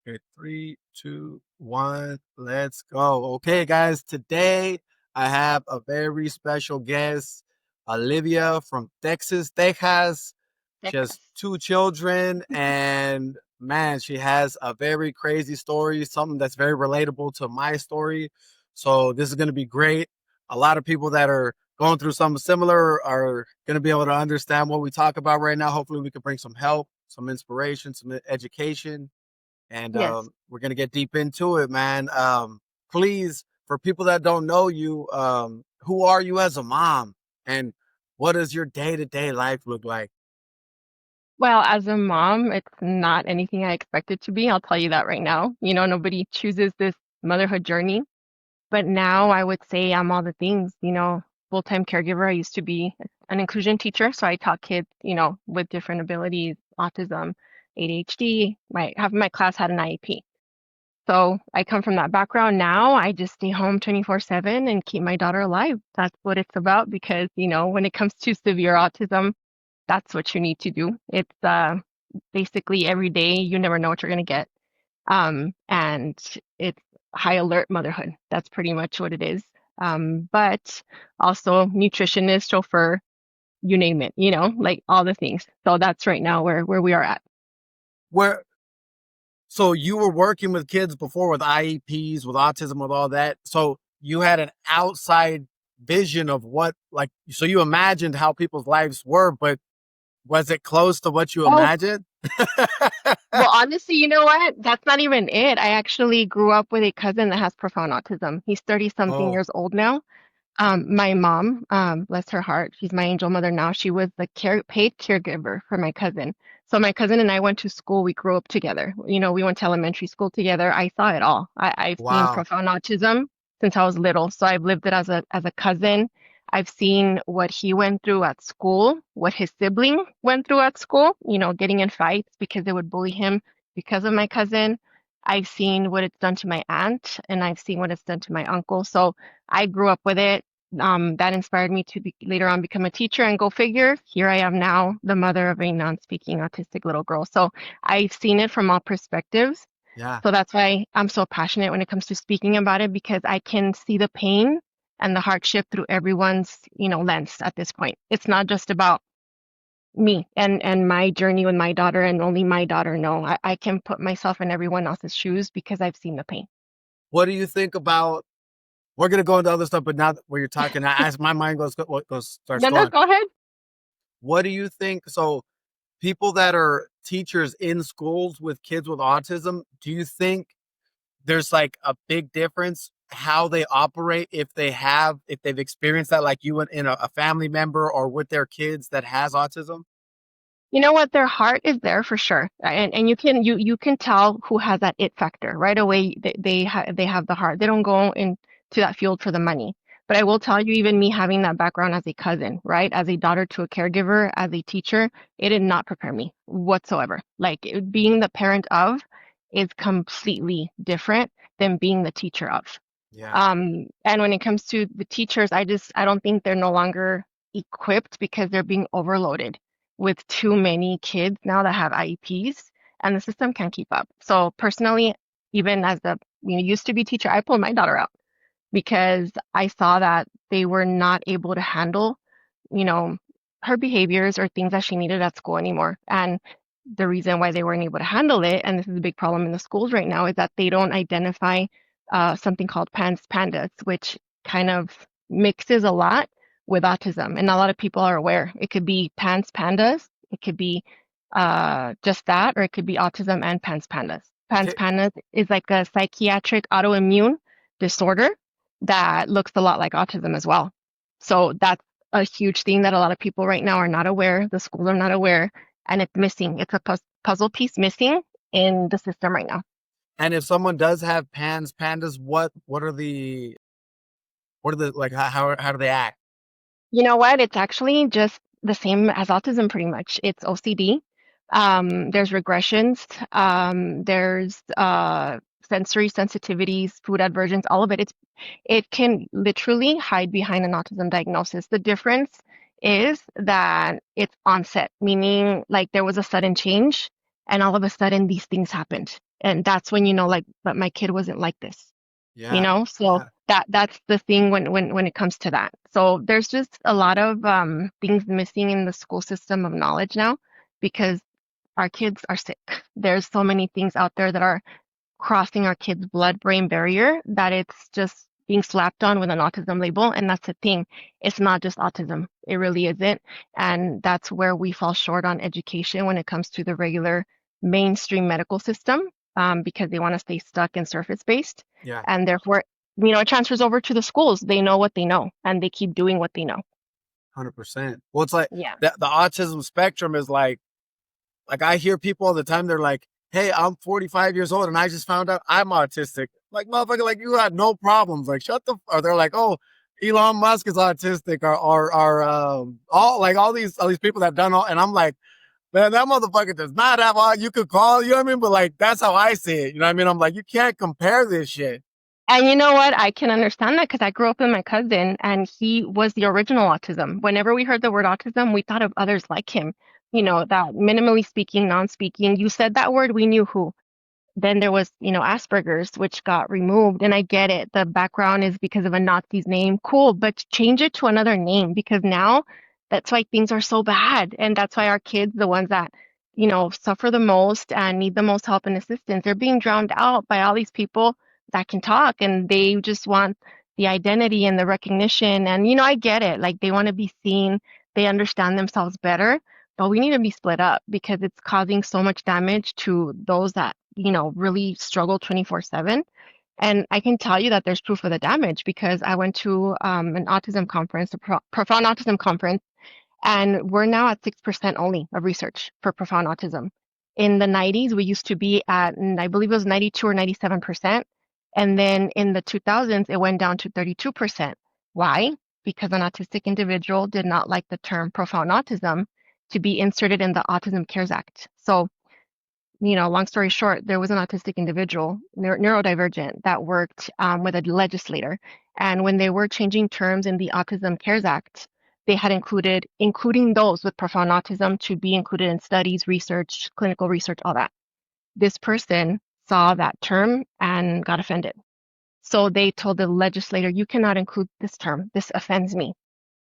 Okay, 3, 2, 1, let's go. Okay, guys, today I have a very special guest, Olivia from Texas. She has Texas. 2 children, and man, she has a very crazy story, something that's very relatable to my story. So, this is going to be great. A lot of people that are going through something similar are going to be able to understand what we talk about right now. Hopefully, we can bring some help, some inspiration, some education, and Yes. we're gonna get deep into it, man. Please, for people that don't know you, who are you as a mom, and what does your day to day life look like? Well, as a mom, it's not anything I expected to be. I'll tell you that right now. Nobody chooses this motherhood journey, but now I would say I'm all the things, full-time caregiver. I used to be an inclusion teacher, so I taught kids, with different abilities, autism, ADHD. Half of my class had an IEP. So I come from that background. Now I just stay home 24/7 and keep my daughter alive. That's what it's about because, when it comes to severe autism, that's what you need to do. It's basically every day you never know what you're gonna get. And it's high alert motherhood. That's pretty much what it is. But also nutritionist, chauffeur, you name it, like all the things. So that's right now where we are at. Where So you were working with kids before with IEPs, with autism, with all that. So you had an outside vision of what, like, so you imagined how people's lives were, but was it close to what you Oh, imagined? well, honestly, you know what? That's not even it. I actually grew up with a cousin that has profound autism. He's 30 something Oh, years old now. My mom, bless her heart, she's my angel mother now. She was the paid caregiver for my cousin. So my cousin and I went to school. We grew up together. We went to elementary school together. I saw it all. I've seen wow. profound autism since I was little. So I've lived it as a cousin. I've seen what he went through at school, what his sibling went through at school, getting in fights because they would bully him because of my cousin. I've seen what it's done to my aunt, and I've seen what it's done to my uncle. So I grew up with it. That inspired me to later on become a teacher, and go figure, here I am now, the mother of a non-speaking autistic little girl. So I've seen it from all perspectives. Yeah. So that's why I'm so passionate when it comes to speaking about it, because I can see the pain and the hardship through everyone's, lens at this point. It's not just about me and my journey with my daughter and only my daughter. No, I can put myself in everyone else's shoes because I've seen the pain. What do you think about? We're gonna go into other stuff, but now that where you're talking, as my mind starts No, no, going. go ahead. What do you think? So, people that are teachers in schools with kids with autism, do you think there's like a big difference how they operate if they've experienced that, like you in a family member or with their kids that has autism? You know what? Their heart is there for sure, and you can tell who has that it factor right away. They have the heart. They don't go into that field for the money. But I will tell you, even me having that background as a cousin, right, as a daughter to a caregiver, as a teacher, it did not prepare me whatsoever. Like being the parent of is completely different than being the teacher of. Yeah. And when it comes to the teachers, I don't think they're no longer equipped because they're being overloaded with too many kids now that have IEPs, and the system can't keep up. So personally, even as the used to be teacher, I pulled my daughter out because I saw that they were not able to handle, you know, her behaviors or things that she needed at school anymore. And the reason why they weren't able to handle it, and this is a big problem in the schools right now, is that they don't identify something called PANDAS, which kind of mixes a lot with autism. And a lot of people are aware. It could be PANDAS, it could be just that, or it could be autism and PANDAS. Okay. PANDAS is like a psychiatric autoimmune disorder that looks a lot like autism as well. So that's a huge thing that a lot of people right now are not aware. The schools are not aware, and it's missing. It's a puzzle piece missing in the system right now. And if someone does have pandas, what are the like how do they act? You know what? It's actually just the same as autism, pretty much. It's OCD. There's regressions. There's sensory sensitivities, food aversions, all of it. It can literally hide behind an autism diagnosis. The difference is that it's onset, meaning like there was a sudden change, and all of a sudden these things happened. And that's when you know, like, but my kid wasn't like this, you Yeah. know? So Yeah. that's the thing when it comes to that. So there's just a lot of things missing in the school system of knowledge now because our kids are sick. There's so many things out there that are crossing our kids' blood-brain barrier that it's just being slapped on with an autism label. And that's the thing. It's not just autism. It really isn't. And that's where we fall short on education when it comes to the regular mainstream medical system, because they want to stay stuck in surface-based. Yeah. And therefore, it transfers over to the schools. They know what they know and they keep doing what they know. 100%. Well, it's like Yeah. the autism spectrum is like I hear people all the time. They're like, "Hey, I'm 45 years old and I just found out I'm autistic." Like, motherfucker, like you had no problems. Like, shut the. Or they're like, "Oh, Elon Musk is autistic," or all these people that have done all. And I'm like, man, that motherfucker does not have all. You could call, you know what I mean? But like, that's how I see it. You know what I mean? I'm like, you can't compare this shit. And you know what? I can understand that because I grew up with my cousin and he was the original autism. Whenever we heard the word autism, we thought of others like him, that minimally speaking, non-speaking. You said that word, we knew who. Then there was, Asperger's, which got removed. And I get it. The background is because of a Nazi's name. Cool, but change it to another name because now that's why things are so bad. And that's why our kids, the ones that, suffer the most and need the most help and assistance, they're being drowned out by all these people that can talk and they just want the identity and the recognition. And, I get it. Like they want to be seen, they understand themselves better, but we need to be split up because it's causing so much damage to those that really struggle 24/7. And I can tell you that there's proof of the damage because I went to an autism conference, a profound autism conference, and we're now at 6% only of research for profound autism. In the 90s, we used to be at, I believe it was 92 or 97%. And then in the 2000s, it went down to 32%. Why? Because an autistic individual did not like the term profound autism to be inserted in the Autism Cares Act. So long story short, there was an autistic individual, neurodivergent, that worked with a legislator. And when they were changing terms in the Autism Cares Act, they had including those with profound autism to be included in studies, research, clinical research, all that. This person saw that term and got offended. So they told the legislator, you cannot include this term. This offends me.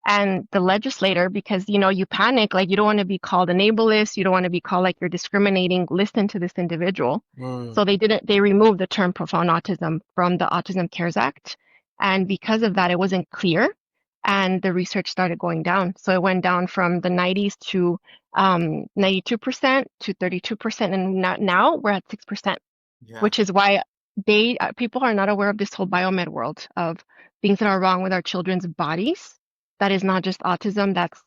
And the legislator, because you panic, like you don't want to be called an ableist, you don't want to be called like you're discriminating, listen to this individual. Mm, So they removed the term profound autism from the Autism Cares Act. And because of that, it wasn't clear. And the research started going down. So it went down from the 90s to 92% to 32%. And now we're at 6%, yeah, which is why people are not aware of this whole biomed world of things that are wrong with our children's bodies. That is not just autism, that's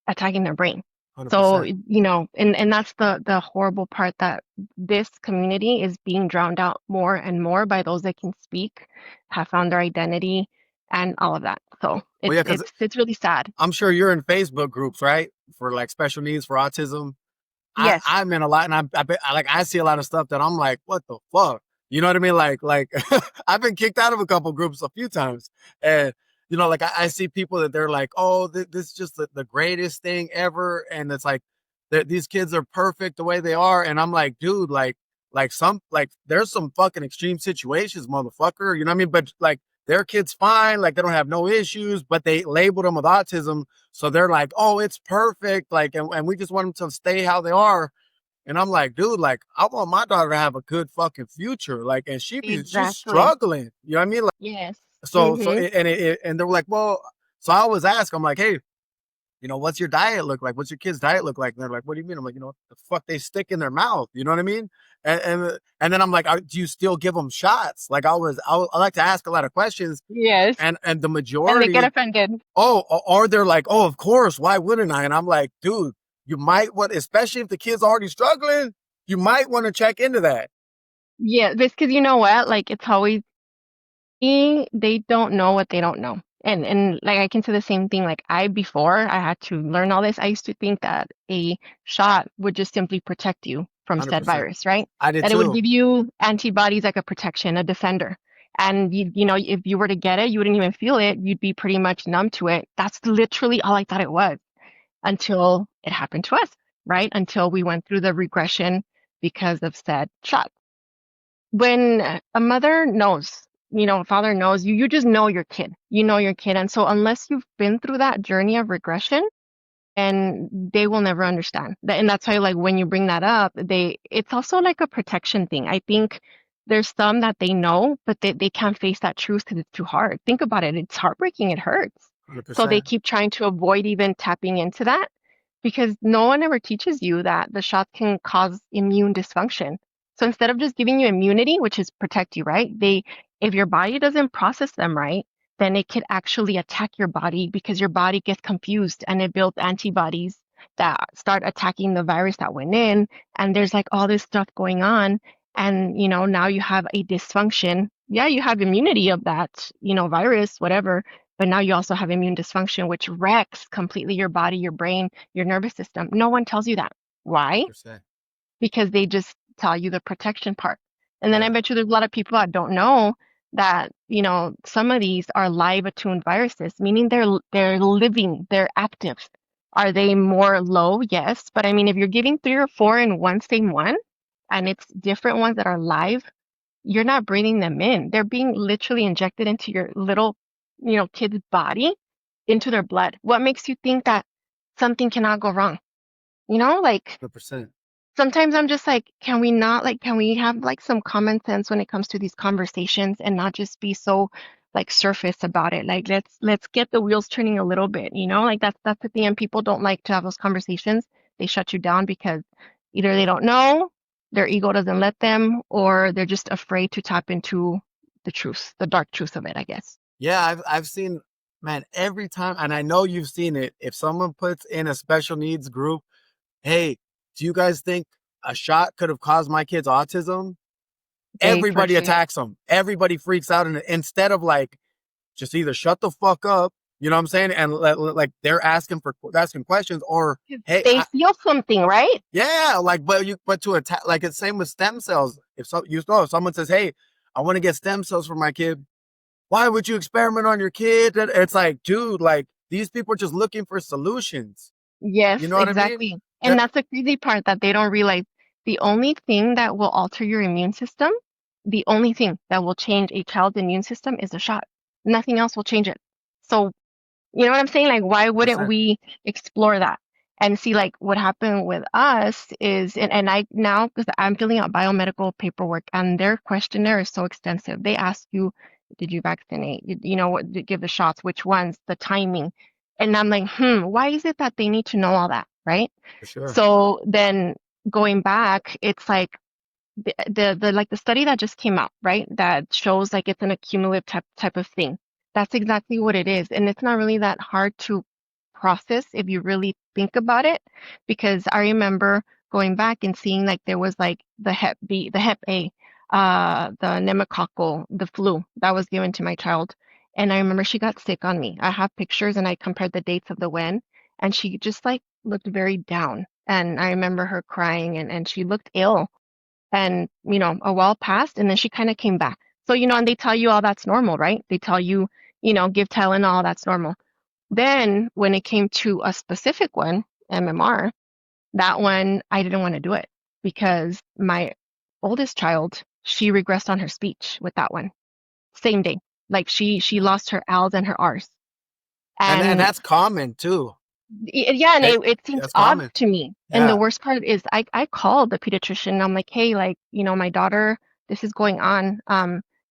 attacking their brain. So, 100%. and that's the horrible part that this community is being drowned out more and more by those that can speak, have found their identity, and all of that. So Well, it's yeah, because it's it's really sad. I'm sure you're in Facebook groups, right? For like special needs for autism. Yes. I'm in a lot, and I see a lot of stuff that I'm like, what the fuck? You know what I mean? Like I've been kicked out of a couple groups a few times, and like I see people that they're like, oh, this is just the greatest thing ever, and it's like these kids are perfect the way they are, and I'm like, dude, like there's some fucking extreme situations, motherfucker. You know what I mean? But like their kid's fine, like they don't have no issues, but they labeled them with autism, so they're like, oh, it's perfect. Like, and we just want them to stay how they are. And I'm like, dude, like, I want my daughter to have a good fucking future. Like, and she's Exactly. struggling. You know what I mean? Like, Yes. so, Mm-hmm. and they're like, well, so I always ask, I'm like, hey, what's your diet look like? What's your kid's diet look like? And they're like, what do you mean? I'm like, what the fuck they stick in their mouth? You know what I mean? And then I'm like, do you still give them shots? Like I like to ask a lot of questions, Yes. and the And they get majority, offended. oh, or they're like, oh, of course, why wouldn't I? And I'm like, dude, you might want, especially if the kid's already struggling, you might want to check into that. Yeah, because you know what? Like it's always they don't know what they don't know. And like I can say the same thing. Like before I had to learn all this, I used to think that a shot would just simply protect you from said 100%. virus, right? I did That it would too. give you antibodies like a protection, a defender. And if you were to get it, you wouldn't even feel it. You'd be pretty much numb to it. That's literally all I thought it was until it happened to us, right? Until we went through the regression because of said shot. when a mother knows, a father knows, you just know your kid. You know your kid. And so unless you've been through that journey of regression, and they will never understand. And that's why, like, when you bring that up, it's also like a protection thing. I think there's some that they know, but they can't face that truth because it's too hard. Think about it. It's heartbreaking. It hurts. So they 100%. keep trying to avoid even tapping into that because no one ever teaches you that the shots can cause immune dysfunction. So instead of just giving you immunity, which is protect you, right? If your body doesn't process them right, then it could actually attack your body because your body gets confused and it builds antibodies that start attacking the virus that went in. And there's like all this stuff going on. And, now you have a dysfunction. Yeah, you have immunity of that, virus, whatever, but now you also have immune dysfunction, which wrecks completely your body, your brain, your nervous system. No one tells you that. Why? 100%. Because they just tell you the protection part. And then I Yeah. bet you there's a lot of people that don't know that, some of these are live attuned viruses, meaning they're living, they're active. Are they more low? Yes. But I mean, if you're giving three or four in one same one, and it's different ones that are live, you're not breathing them in. They're being literally injected into your little, kid's body, into their blood. What makes you think that something cannot go wrong? Like 100%. sometimes I'm just like, can we have like some common sense when it comes to these conversations and not just be so like surface about it? Like let's get the wheels turning a little bit, Like that's the thing, and people don't like to have those conversations. They shut you down because either they don't know, their ego doesn't let them, or they're just afraid to tap into the truth, the dark truth of it, I guess. Yeah, I've seen, man, every time, and I know you've seen it. If someone puts in a special needs group, hey, do you guys think a shot could have caused my kid's autism? They Everybody forget. attacks them. Everybody freaks out, and instead of like just either shut the fuck up, you know what I'm saying, and like they're asking questions, or hey, They feel something, right? yeah, like but to attack, like it's same with stem cells. If someone says, hey, I want to get stem cells for my kid, why would you experiment on your kid? It's like, dude, like these people are just looking for solutions. Yes, You know what I mean? exactly. And That that's the crazy part that they don't realize. The only thing that will alter your immune system, the only thing that will change a child's immune system is a shot. Nothing else will change it. So you know what I'm saying? Like, why wouldn't 100%. we explore that and see like what happened with us is, and I now, because I'm filling out biomedical paperwork and their questionnaire is so extensive. They ask you, did you vaccinate? What did give the shots, which ones, the timing. And I'm like, why is it that they need to know all that, right? For sure. So then going back, it's like the like the study that just came out, right? That shows like it's an accumulative type of thing. That's exactly what it is. And it's not really that hard to process if you really think about it, because I remember going back and seeing like there was like the Hep B, the Hep A, the pneumococcal, the flu that was given to my child. And I remember she got sick on me. I have pictures and I compared the dates of the when, and she just like looked very down. And I remember her crying and she looked ill, and a while passed and then she kind of came back. So and they tell you all that's normal, right? They tell you, give Tylenol, that's normal. Then when it came to a specific one, MMR, that one I didn't want to do it because my oldest child, she regressed on her speech with that one same day. Like she Yeah. lost her L's and her R's. And And that's common too. yeah, and Hey, it seems that's odd common. to me. And the Yeah. worst part is I called the pediatrician. I'm like, hey, like, my daughter, this is going on.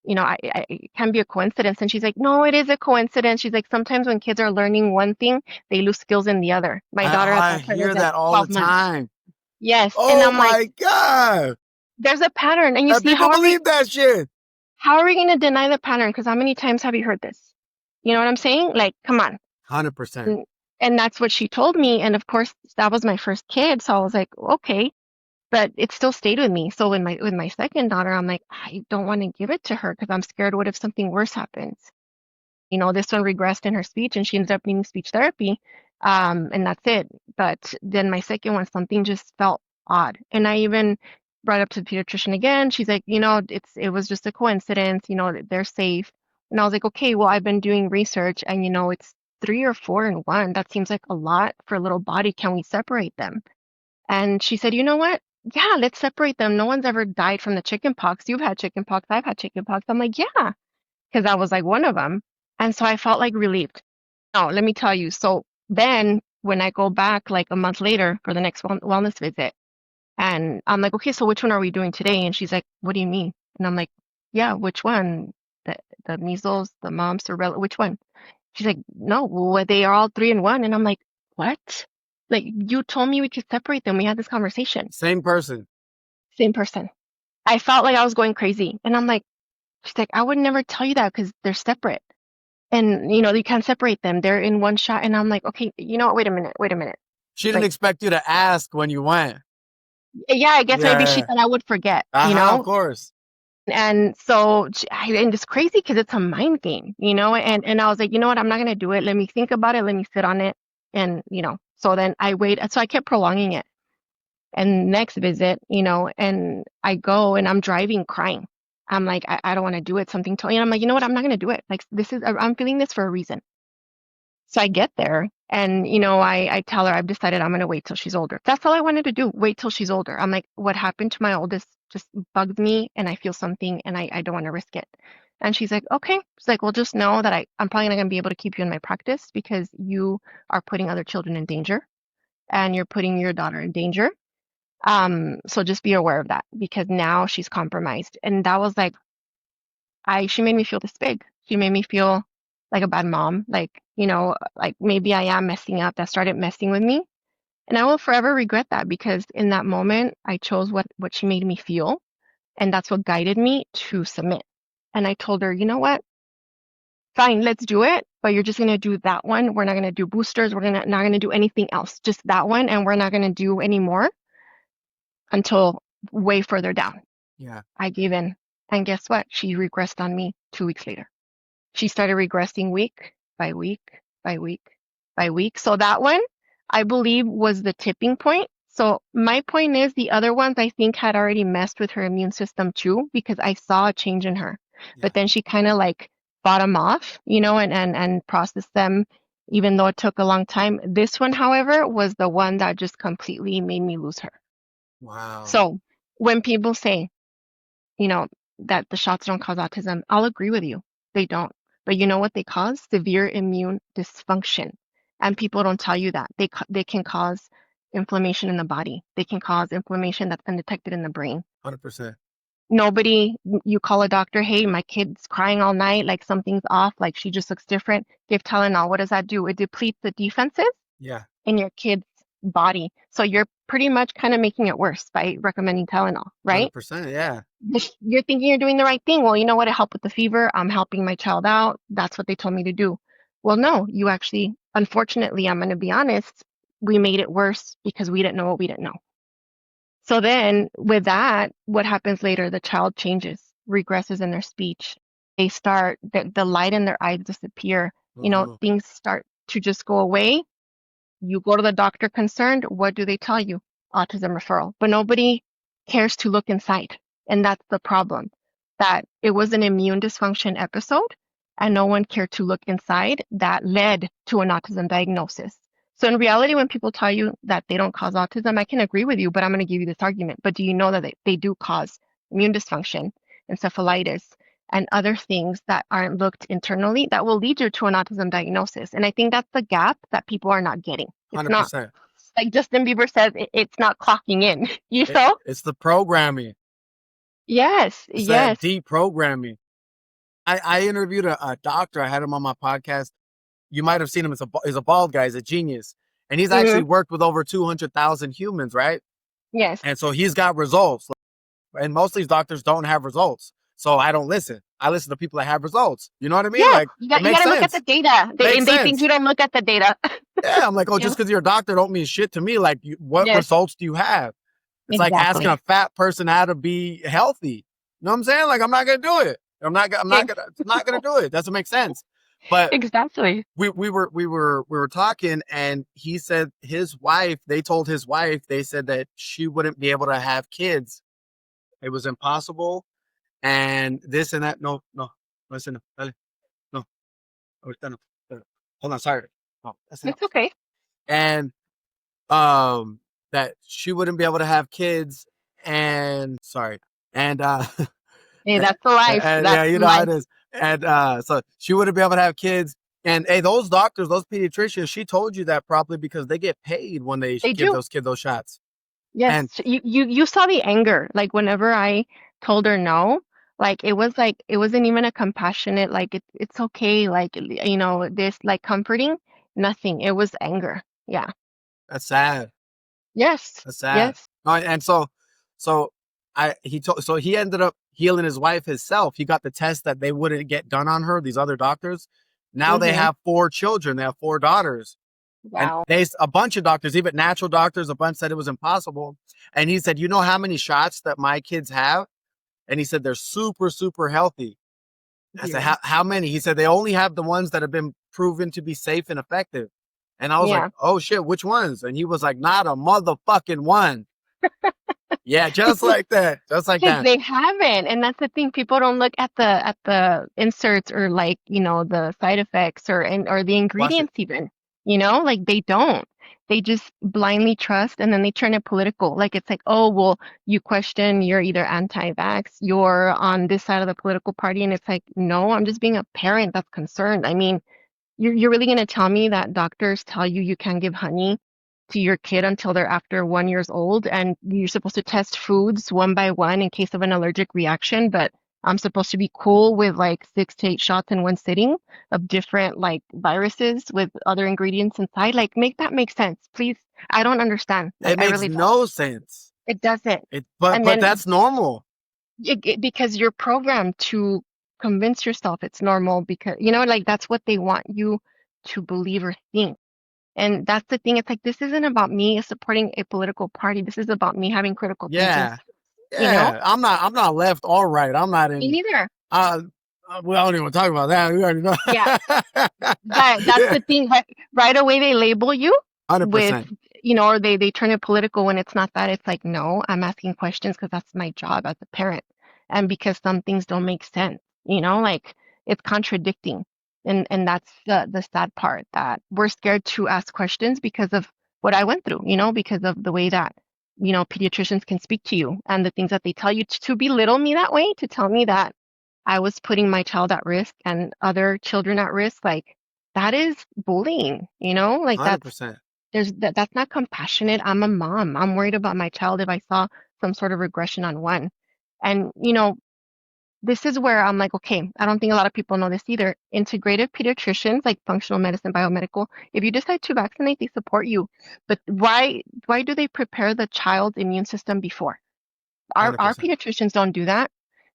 It can be a coincidence. And she's like, no, it is a coincidence. She's like, sometimes when kids are learning one thing, they lose skills in the other. My daughter at I that time was hear like that all the 12 months. time. Yes. And Oh I'm like, my God. there's a pattern. And you And see, people believe that shit. how are we going to deny the pattern? Because how many times have you heard this? You know what I'm saying? Like, come on. 100%. And, and that's what she told me. And of course, that was my first kid. So I was like, okay, but it still stayed with me. So with my second daughter, I'm like, I don't want to give it to her because I'm scared. What if something worse happens? This one regressed in her speech and she ended up needing speech therapy. And that's it. But then my second one, something just felt odd. And I even brought it up to the pediatrician again. She's like, it was just a coincidence, they're safe. And I was like, okay, well, I've been doing research and it's three or four in one. That seems like a lot for a little body. Can we separate them? And she said, you know what? yeah, let's separate them. No one's ever died from the chicken pox. You've had chicken pox. I've had chicken pox. I'm like, yeah, because I was like one of them. And so I felt like relieved. No, let me tell you. So then when I go back like a month later for the next wellness visit, and I'm like, okay, so which one are we doing today? And she's like, what do you mean? And I'm like, yeah, which one? The the measles, the mumps, or which one? She's like, no, well, they are all three in one. And I'm like, what? Like you told me we could separate them. We had this conversation. Same person. Same person. I felt like I was going crazy. And I'm like, she's like, I would never tell you that because they're separate. And you can't separate them. They're in one shot. And I'm like, okay, you know what? Wait a minute. Wait a minute. She She's didn't like, expect you to ask when you went. yeah, I guess maybe she Yeah. thought I would forget, Uh-huh, of course. And so, and it's crazy because it's a mind game. And I was like, you know what? I'm not gonna do it. Let me think about it. Let me sit on it. And. So then I wait. So I kept prolonging it. And next visit, and I go and I'm driving crying. I'm like, I don't want to do it. Something told me. And I'm like, you know what? I'm not gonna do it. Like I'm feeling this for a reason. So I get there and I tell her I've decided I'm gonna wait till she's older. That's all I wanted to do, wait till she's older. I'm like, what happened to my oldest just bugs me and I feel something and I don't want to risk it. And she's like, okay. She's like, well, just know that I'm probably not gonna be able to keep you in my practice because you are putting other children in danger and you're putting your daughter in danger. So just be aware of that because now she's compromised. And that was like she made me feel this big. She made me feel like a bad mom, like maybe I am messing up. That started messing with me. And I will forever regret that because in that moment I chose what she made me feel, and that's what guided me to submit. And I told her, you know what? Fine, let's do it, but you're just gonna do that one. We're not gonna do boosters. We're gonna not gonna do anything else. Just that one, and we're not gonna do any more until way further down. Yeah. I gave in. And guess what? She regressed on me 2 weeks later. She started regressing week by week by week by week. So that one, I believe, was the tipping point. So my point is the other ones I think had already messed with her immune system too, because I saw a change in her. Yeah. But then she kind of like bought them off, and processed them, even though it took a long time. This one, however, was the one that just completely made me lose her. Wow. So when people say, you know, that the shots don't cause autism, I'll agree with you. They don't. But you know what they cause? Severe immune dysfunction. And people don't tell you that. They can cause inflammation in the body. They can cause inflammation that's undetected in the brain. 100%. Nobody, you call a doctor, hey, my kid's crying all night, like something's off, like she just looks different. Give Tylenol. What does that do? It depletes the defenses Yeah. in your kid's body. So you're pretty much kind of making it worse by recommending Tylenol, right? 100%. Yeah. You're thinking you're doing the right thing. Well, you know what? It helped with the fever. I'm helping my child out. That's what they told me to do. Well, no, you actually, unfortunately, I'm going to be honest, we made it worse because we didn't know what we didn't know. So then with that, what happens later? The child changes, regresses in their speech. They start, the light in their eyes disappear. Uh-huh. Things start to just go away. You go to the doctor concerned, what do they tell you? Autism referral. But nobody cares to look inside. And that's the problem. That it was an immune dysfunction episode and no one cared to look inside that led to an autism diagnosis. So in reality, when people tell you that they don't cause autism, I can agree with you, but I'm going to give you this argument. But do you know that they do cause immune dysfunction, encephalitis, and other things that aren't looked internally that will lead you to an autism diagnosis? And I think that's the gap that people are not getting. It's not 100%. like Justin Bieber says, it's not clocking in, you know? It's the programming. Yes, It's that yes. deep programming. I interviewed a doctor. I had him on my podcast. You might have seen him. He's a bald guy. He's a genius. And he's Hmm. actually worked with over 200,000 humans, right? Yes. And so he's got results. And most of these doctors don't have results. So I don't listen. I listen to people that have results. You know what I mean? Yeah, Like, you it got you makes got to look at the sense. data. Makes They think sense. you don't look at the data. Yeah, I'm like, oh, Yeah. just because you're a doctor don't mean shit to me. Like, what Yes, results do you have? It's like asking exactly. a fat person how to be healthy. You know what I'm saying? Like, I'm not gonna do it. I'm not Ex- gonna not gonna do it. Doesn't make sense. But Exactly. we were talking, and he said his wife. They told his wife. They said that she wouldn't be able to have kids. It was impossible, and this and that. No, no, listen, no, no, ahorita no. Hold on, sorry. No, that's enough. It's okay. And that she wouldn't be able to have kids and sorry, and Hey, that's the life. and yeah, That's you know how life. it is. And so she wouldn't be able to have kids. And hey, those doctors, those pediatricians, she told you that properly because they get paid when they They give do. those kids those shots. Yes, And you saw the anger. Like whenever I told her no, like it wasn't even a compassionate like it's okay like this like comforting. Nothing. It was anger. Yeah. that's sad. Yes. That's sad. Yes. And so so he ended up healing his wife himself. He got the test that they wouldn't get done on her. These other doctors. Now they Mm-hmm. have 4 children. They have 4 daughters. And Wow. a bunch of doctors, even natural doctors, a bunch said it was impossible. And he said, you know how many shots that my kids have? And he said they're super, super healthy. I said, Weird. how many? He said they only have the ones that have been proven to be safe and effective. And I was like, Yeah. oh shit, which ones? And he was like, not a motherfucking one. Yeah, just like that. Just like Because that. they haven't, and that's the thing. People don't look at the inserts or like, the side effects or the Watch it. ingredients even. Like they don't. They just blindly trust and then they turn it political. Like it's like, oh, well, you question, you're either anti-vax, you're on this side of the political party, and it's like, no, I'm just being a parent that's concerned. I mean, you're really gonna tell me that doctors tell you you can't give honey to your kid until they're after 1 year old, and you're supposed to test foods one by one in case of an allergic reaction, but I'm supposed to be cool with like 6 to 8 shots in one sitting of different like viruses with other ingredients inside? Like, make that make sense, please. I don't understand. Like, It I makes really don't. no sense. It doesn't. It And but then that's normal. because you're programmed to convince yourself it's normal because, like that's what they want you to believe or think. And that's the thing. It's like, this isn't about me supporting a political party. This is about me having critical thinking, Yeah. you know? Yeah. I'm not left or right. I'm not Me in neither. uh we don't even talk about that. We already know. Yeah. That's Yeah. the thing. Right away, they label you with, 100%. or they turn it political when it's not that. It's like, no, I'm asking questions because that's my job as a parent. And because some things don't make sense, like it's contradicting. And that's the sad part that we're scared to ask questions because of what I went through, because of the way that, pediatricians can speak to you and the things that they tell you to belittle me that way, to tell me that I was putting my child at risk and other children at risk. Like that is bullying, like 100%. that's not compassionate. I'm a mom. I'm worried about my child if I saw some sort of regression on one. And, this is where I'm like, okay, I don't think a lot of people know this either. Integrative pediatricians, like functional medicine, biomedical, if you decide to vaccinate, they support you. But why do they prepare the child's immune system before? Our 100%. pediatricians don't do that.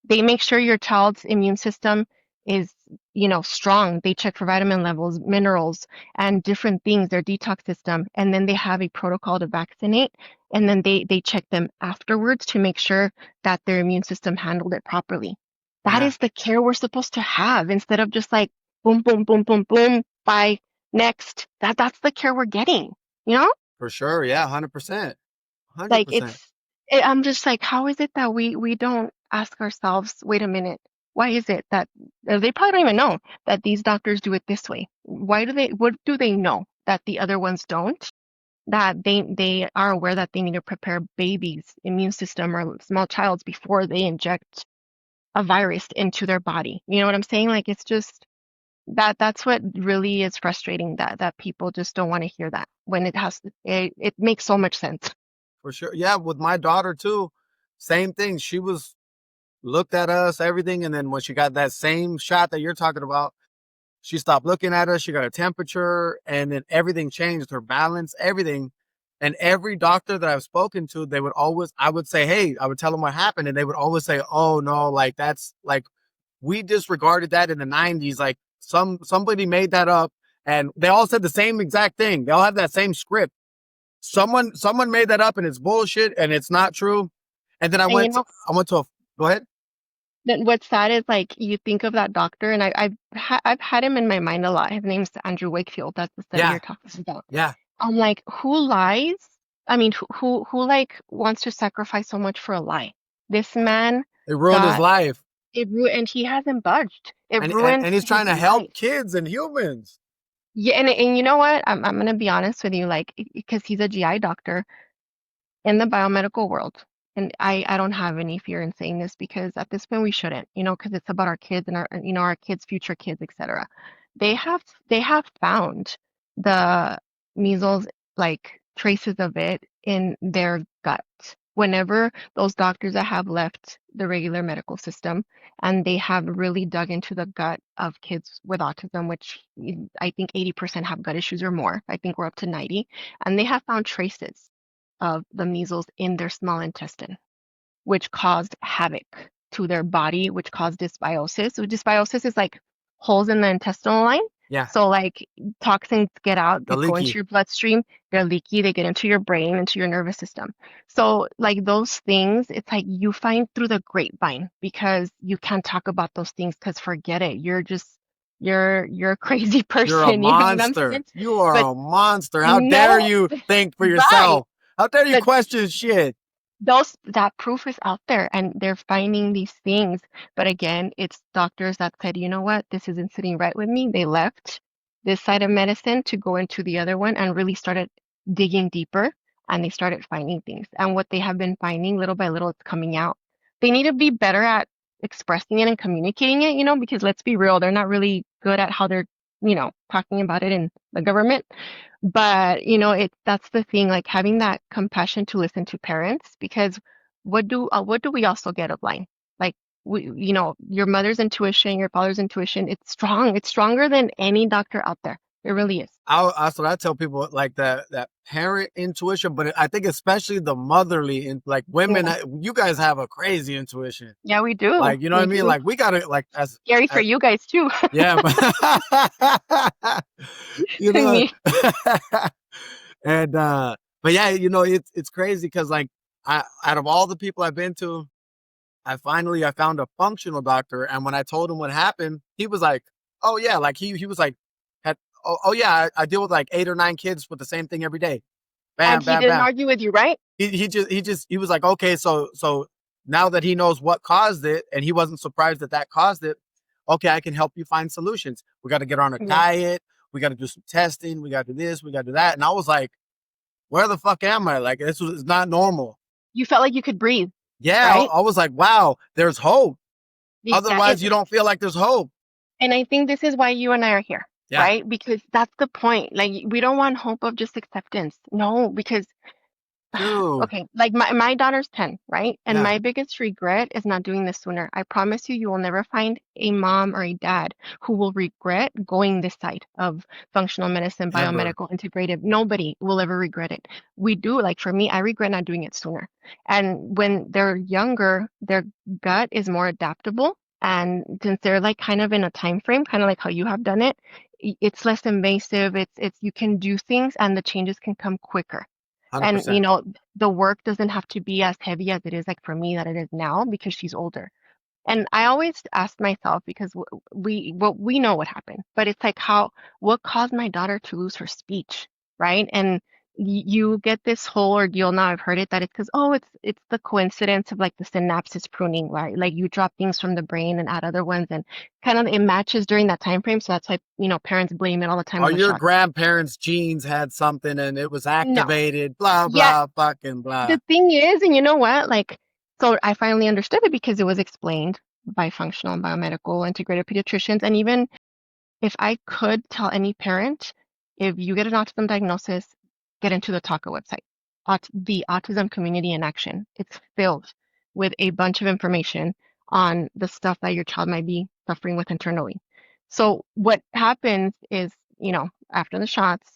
They make sure your child's immune system is, strong. They check for vitamin levels, minerals, and different things, their detox system, and then they have a protocol to vaccinate, and then they check them afterwards to make sure that their immune system handled it properly. That Yeah. is the care we're supposed to have instead of just like boom, boom, boom, boom, boom, bye, next. That's the care we're getting, you know? For sure. Yeah, 100%. Like 100%. I'm just like, how is it that we don't ask ourselves, wait a minute, why is it that they probably don't even know that these doctors do it this way? What do they know that the other ones don't? That they are aware that they need to prepare babies' immune system or small child's before they inject a virus into their body. You know what I'm saying? Like it's just that's what really is frustrating that people just don't want to hear that when it makes so much sense. For sure. Yeah, with my daughter too. Same thing. She was looked at us, everything, and then when she got that same shot that you're talking about, she stopped looking at us. She got a temperature, and then everything changed. Her balance, everything. And every doctor that I've spoken to, they would always, I would say, hey, I would tell them what happened, and they would always say, oh no, like that's like we disregarded that in the '90s. Like somebody made that up, and they all said the same exact thing. They all have that same script. Someone made that up, and it's bullshit, and it's not true. And then And I went to a go ahead. then what's sad is like you think of that doctor, and I've had him in my mind a lot. His name's Andrew Wakefield. That's the study Yeah, you're talking about. yeah. I'm like, who lies? I mean, who like wants to sacrifice so much for a lie? This man It ruined his got life. it ruined, and he hasn't budged. It and and, ruined and he's his trying to help life. kids and humans. Yeah, and you know what? I'm gonna be honest with you, like because he's a GI doctor in the biomedical world. and I don't have any fear in saying this because at this point we shouldn't, because it's about our kids and our kids' future kids, etc. They have found the measles like traces of it in their gut. Whenever those doctors that have left the regular medical system and they have really dug into the gut of kids with autism, which I think 80% have gut issues or more. I think we're up to 90, and they have found traces of the measles in their small intestine, which caused havoc to their body, which caused dysbiosis. So dysbiosis is like holes in the intestinal line. Yeah, So like toxins get out, the they go into leaky. your bloodstream, they're leaky, they get into your brain, into your nervous system. So like those things, it's like you find through the grapevine because you can't talk about those things because forget it. You're a crazy You're a person, you know what I'm monster. saying? You are But a monster. How dare no, you think for right. yourself? How dare you The question shit? that proof is out there and they're finding these things. But again, it's doctors that said, you know what, this isn't sitting right with me. They left this side of medicine to go into the other one and really started digging deeper, and they started finding things. And what they have been finding little by little, it's coming out. They need to be better at expressing it and communicating it, because let's be real, they're not really good at how they're, talking about it in the government. But, that's the thing, like having that compassion to listen to parents, because what do we also get offline? Like your mother's intuition, your father's intuition, it's strong. It's stronger than any doctor out there. It really is. That's what I tell people, like that parent intuition, but I think especially the motherly, and like women, Yeah. you guys have a crazy intuition. Yeah, we do. Like, you know what I We mean? do. Like we gotta like Scary for as you guys too. yeah, but you know, Me. and but yeah, it's crazy because like out of all the people I've been to, I found a functional doctor, and when I told him what happened, he was like, "Oh yeah," like he was like, had, "Oh yeah, I deal with like 8 or 9 kids with the same thing every day, And bam, he bam, didn't bam." argue with you, right? He was like, "Okay, so now that he knows what caused it, and he wasn't surprised that that caused it, okay, I can help you find solutions. We got to get on a Yeah. diet, we got to do some testing, we got to do this, we got to do that." And I was like, "Where the fuck am I? Like this is not normal." You felt like you could breathe, Yeah, right? I was like, "Wow, there's hope." Otherwise, you Exactly. don't feel like there's hope. And I think this is why you and I are here, Yeah. right? Because that's the point. Like, we don't want hope of just acceptance. No, because, Dude. okay, like my daughter's 10, right? And Yeah. my biggest regret is not doing this sooner. I promise you, you will never find a mom or a dad who will regret going this side of functional medicine, Ever. biomedical, integrative. Nobody will ever regret it. We do, like for me, I regret not doing it sooner. And when they're younger, their gut is more adaptable. And since they're like kind of in a time frame, kind of like how you have done it, it's less invasive. It's you can do things and the changes can come quicker. And 100%. the work doesn't have to be as heavy as it is like for me that it is now because she's older. And I always ask myself because we know what happened, but it's like what caused my daughter to lose her speech, right? And you get this whole ordeal now. I've heard it that it's because it's the coincidence of like the synapses pruning, right? Like you drop things from the brain and add other ones, and kind of it matches during that time frame. So that's why parents blame it all the time Or on the your shots. grandparents' genes had something and it was No, activated, blah, yeah, blah, fucking blah. the thing is, and you know what? Like, so I finally understood it because it was explained by functional and biomedical integrated pediatricians. And even if I could tell any parent, if you get an autism diagnosis, get into the TACA website, the Autism Community in Action. It's filled with a bunch of information on the stuff that your child might be suffering with internally. So what happens is, after the shots,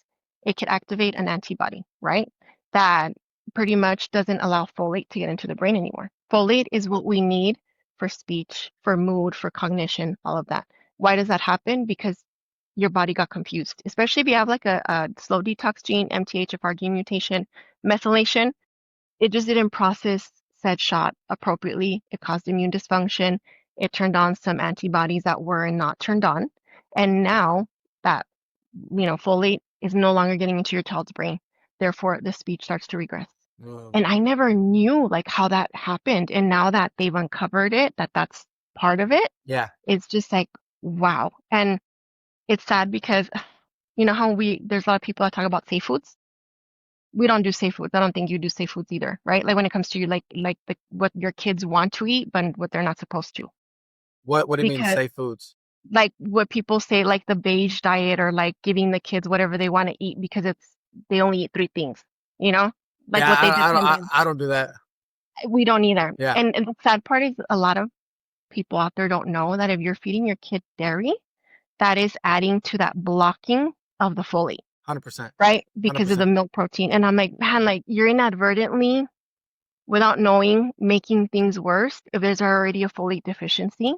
it could activate an antibody, right? That pretty much doesn't allow folate to get into the brain anymore. Folate is what we need for speech, for mood, for cognition, all of that. Why does that happen? Because your body got confused, especially if you have like a slow detox gene, MTHFR gene mutation, methylation. It just didn't process said shot appropriately. It caused immune dysfunction. It turned on some antibodies that were not turned on. And now that, folate is no longer getting into your child's brain. Therefore, the speech starts to regress. Mm. And I never knew like how that happened. And now that they've uncovered it, that's part of it, Yeah. it's just like, wow. And it's sad because you know how there's a lot of people that talk about safe foods. we don't do safe foods. I don't think you do safe foods either, right? Like when it comes to you, like what your kids want to eat, but what they're not supposed to. What do you mean Because safe foods? like what people say, like the beige diet or like giving the kids whatever they want to eat because it's they only eat three things, you know, like Yeah, what they determine. I don't do that. We don't either. Yeah, And the sad part is a lot of people out there don't know that if you're feeding your kid dairy, that is adding to that blocking of the folate, 100%, right? hundred Because of the percent. milk protein. And I'm like, man, like you're inadvertently, without knowing, making things worse if there's already a folate deficiency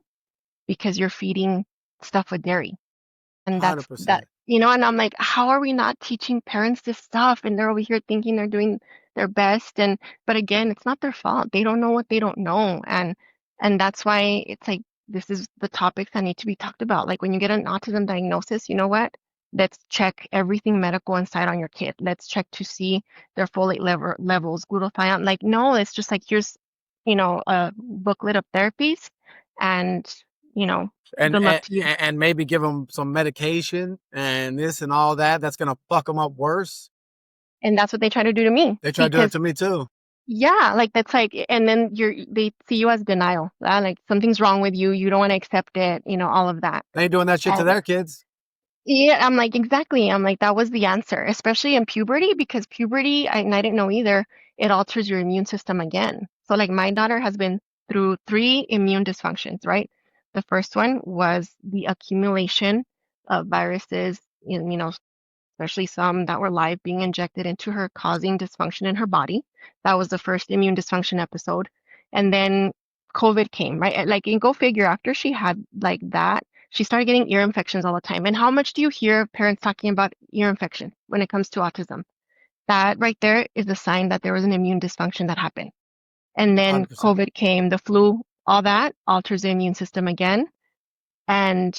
because you're feeding stuff with dairy. And that's that, 100%. and I'm like, how are we not teaching parents this stuff? And they're over here thinking they're doing their best. But again, it's not their fault. They don't know what they don't know. And that's why it's like, this is the topics that need to be talked about. Like when you get an autism diagnosis, you know what? Let's check everything medical inside on your kid. Let's check to see their folate levels, glutathione. Like, no, it's just like, here's, a booklet of therapies and, you know, And, good luck and to you. and maybe give them some medication and this and all that. That's gonna fuck them up worse. And that's what they try to do to me They try to do that because to me too. yeah, like that's like, and then they see you as denial, like something's wrong with you, you don't want to accept it, all of that. They ain't doing that shit to And their kids. yeah, I'm like, exactly. I'm like, that was the answer, especially in puberty, because puberty, and I didn't know either, it alters your immune system again. So like my daughter has been through three immune dysfunctions, right? The first one was the accumulation of viruses, especially some that were live being injected into her, causing dysfunction in her body. That was the first immune dysfunction episode. And then COVID came, right? Like, and go figure, after she had like that, she started getting ear infections all the time. And how much do you hear of parents talking about ear infection when it comes to autism? That right there is a sign that there was an immune dysfunction that happened. And then 100%. COVID came, the flu, all that alters the immune system again. And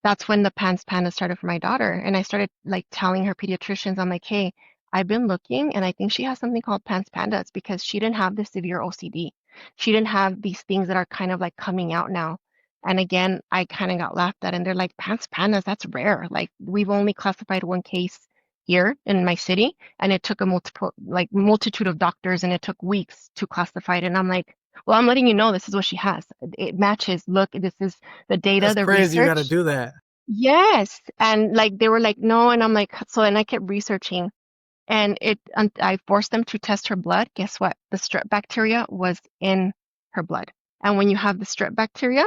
that's when the PANS PANDAS started for my daughter. And I started like telling her pediatricians, I'm like, hey, I've been looking and I think she has something called PANS PANDAS because she didn't have this severe OCD. She didn't have these things that are kind of like coming out now. And again, I kind of got laughed at and they're like, PANS PANDAS, that's rare. Like we've only classified one case here in my city and it took a multitude of doctors and it took weeks to classify it. And I'm like, well, I'm letting you know this is what she has. It matches. Look, this is the data, That's the crazy. You got to research. do that. Yes. And like they were like, no. And I'm like, so and I kept researching and I forced them to test her blood. Guess what? The strep bacteria was in her blood. And when you have the strep bacteria,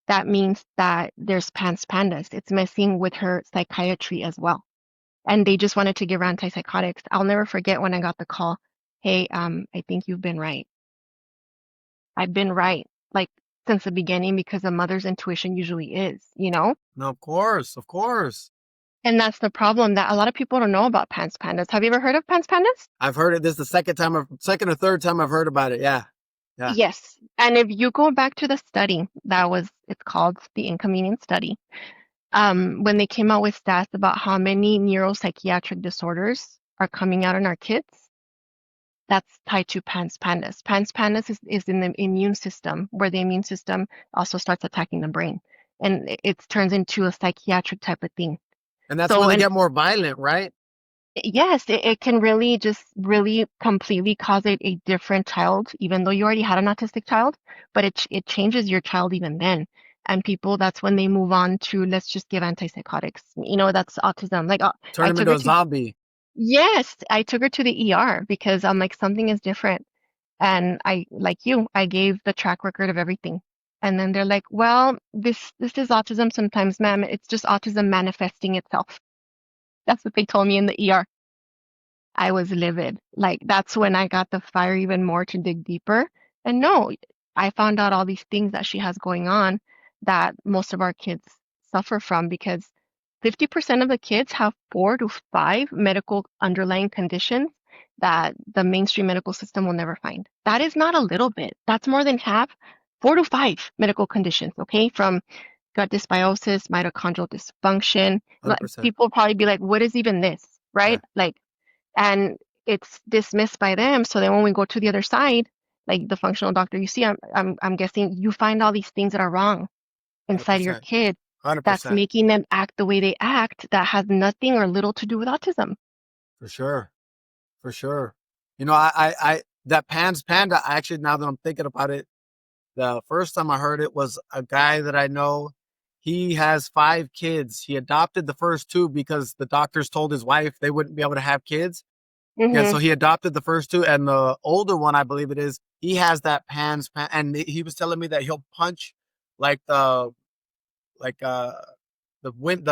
that means that there's PANS PANDAS. It's messing with her psychiatry as well. And they just wanted to give her antipsychotics. I'll never forget when I got the call. Hey, I think you've been right. I've been right, like since the beginning because a mother's intuition usually is. No, of course, of course. And that's the problem that a lot of people don't know about PANS PANDAS. Have you ever heard of PANS PANDAS? I've heard it. This is the second or third time I've heard about it. Yeah, yeah. Yes. And if you go back to the study it's called the Inconvenience Study. When they came out with stats about how many neuropsychiatric disorders are coming out in our kids, that's tied to PANS PANDAS. PANS PANDAS is in the immune system, where the immune system also starts attacking the brain. And it turns into a psychiatric type of thing. And that's when So, they and get more violent, right? yes, it can really just really completely cause a different child, even though you already had an autistic child, but it changes your child even then. And people, that's when they move on to let's just give antipsychotics. That's autism. Like Turn I them took into her a to, zombie. yes, I took her to the ER because I'm like, something is different. And I gave the track record of everything. And then they're like, well, this is autism sometimes, ma'am. It's just autism manifesting itself. That's what they told me in the ER. I was livid. Like that's when I got the fire even more to dig deeper. And no, I found out all these things that she has going on that most of our kids suffer from because 50% of the kids have 4 to 5 medical underlying conditions that the mainstream medical system will never find. That is not a little bit. That's more than half, 4 to 5 medical conditions, okay? From gut dysbiosis, mitochondrial dysfunction. 100%. People probably be like, what is even this? Yeah, Right? Like, and it's dismissed by them. So then when we go to the other side, like the functional doctor, you see, I'm guessing you find all these things that are wrong inside your 100%. kid that's 100%. making them act the way they act that has nothing or little to do with autism. For sure. for sure. That Pan's Panda, actually, now that I'm thinking about it, the first time I heard it was a guy that I know. He has 5 kids. He adopted the first 2 because the doctors told his wife they wouldn't be able to have kids. Yeah, Hmm. so he adopted the first 2, and the older one, I believe it is, he has that Pan's Pan, and he was telling me that he'll punch like like the wind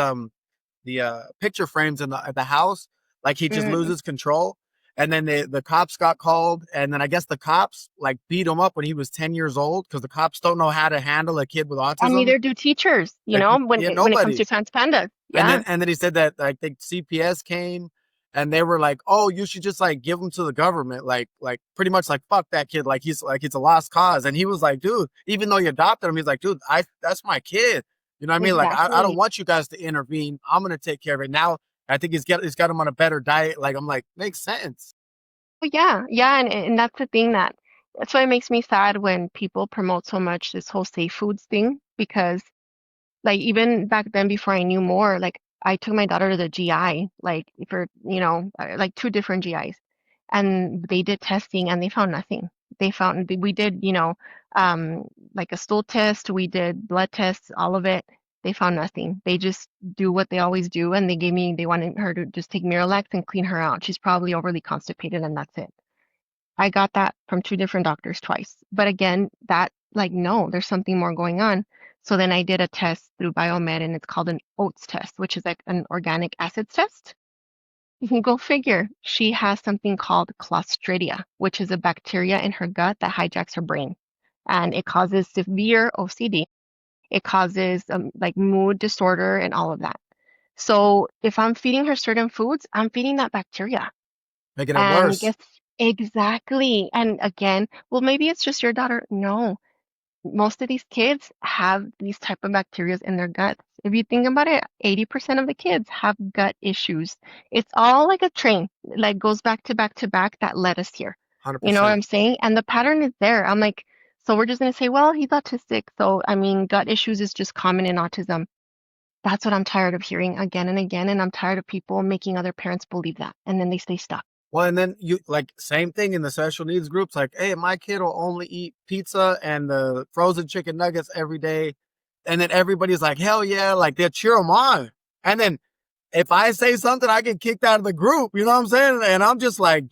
the picture frames in the house, like he just Hmm. loses control. And then the cops got called, and then I guess the cops like beat him up when he was 10 years old because the cops don't know how to handle a kid with And autism. neither do teachers, Like, when yeah, when it comes to nobody. trans pandas. And Yeah, then he said that like the CPS came and they were like, "Oh, you should just like give him to the government, like pretty much like fuck that kid, like it's a lost cause." And he was like, "Dude, even though you adopted him, he's like, dude, I that's my kid. You know what I mean? Like I don't exactly. want you guys to intervene. I'm gonna take care of it now." I think it's got him on a better diet. Like I'm like, makes sense. Well, yeah, yeah, and that's the thing that's why it makes me sad when people promote so much this whole safe foods thing because like even back then before I knew more, like I took my daughter to the GI, like for, like 2 different GIs, and they did testing and they found nothing. They found we did, um, like a stool test, we did blood tests, all of it. They found nothing. They just do what they always do, and they wanted her to just take Miralax and clean her out. She's probably overly constipated, and that's it. I got that from 2 different doctors twice. But again, that like no, there's something more going on. So then I did a test through Biomed and it's called an oats test, which is like an organic acids test. You can go figure. She has something called Clostridia, which is a bacteria in her gut that hijacks her brain. And it causes severe OCD. It causes like mood disorder and all of that. So if I'm feeding her certain foods, I'm feeding that bacteria. Making it And worse. guess exactly. And again, well, maybe it's just your daughter. No, most of these kids have these type of bacteria in their guts. If you think about it, 80% of the kids have gut issues. It's all like a train, like goes back to back to back that led us here. You know what 100%. I'm saying? And the pattern is there. I'm like, so we're just gonna say, well, he's autistic. So I mean, gut issues is just common in autism. That's what I'm tired of hearing again and again, and I'm tired of people making other parents believe that, and then they stay stuck. Well, and then you like same thing in the special needs groups. Like, hey, my kid will only eat pizza and the frozen chicken nuggets every day, and then everybody's like, hell yeah, like they cheer them on. And then if I say something, I get kicked out of the group. You know what I'm saying? And I'm just like,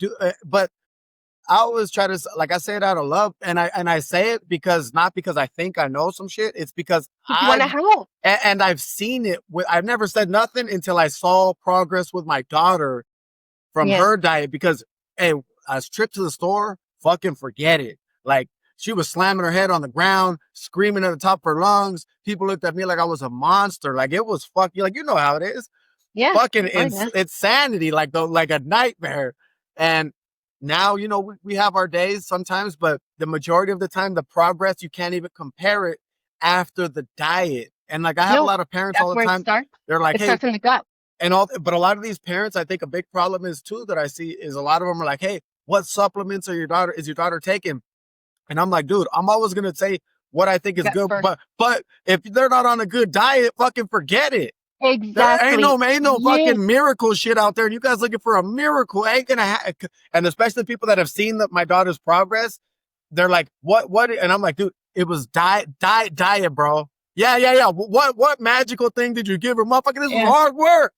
but I always try to like I say it out of love, and I say it because not because I think I know some shit. It's because If you want to help, I've seen it. I've never said nothing until I saw progress with my daughter from yes, her diet because, hey, a trip to the store, fucking forget it. Like, she was slamming her head on the ground, screaming at the top of her lungs. People looked at me like I was a monster. Like, it was fucking, like, you know how it is. yes, Fucking oh yeah, insanity, like a nightmare. And now, we have our days sometimes, but the majority of the time, the progress, you can't even compare it after the diet. And like, I have a no, lot of parents all that's the where it time. starts. They're like, It hey, starts in the gut. and all, but a lot of these parents, I think a big problem is too that I see is a lot of them are like, hey, what supplements is your daughter taking? And I'm like, dude, I'm always gonna say what I think is Gut good, first. but if they're not on a good diet, fucking forget it. There Exactly. ain't no Yes. fucking miracle shit out there. And you guys looking for a miracle ain't gonna happen. And especially people that have seen my daughter's progress, they're like, what? And I'm like, dude, it was diet, bro. Yeah. What magical thing did you give her, motherfucker? This was Yeah. hard work.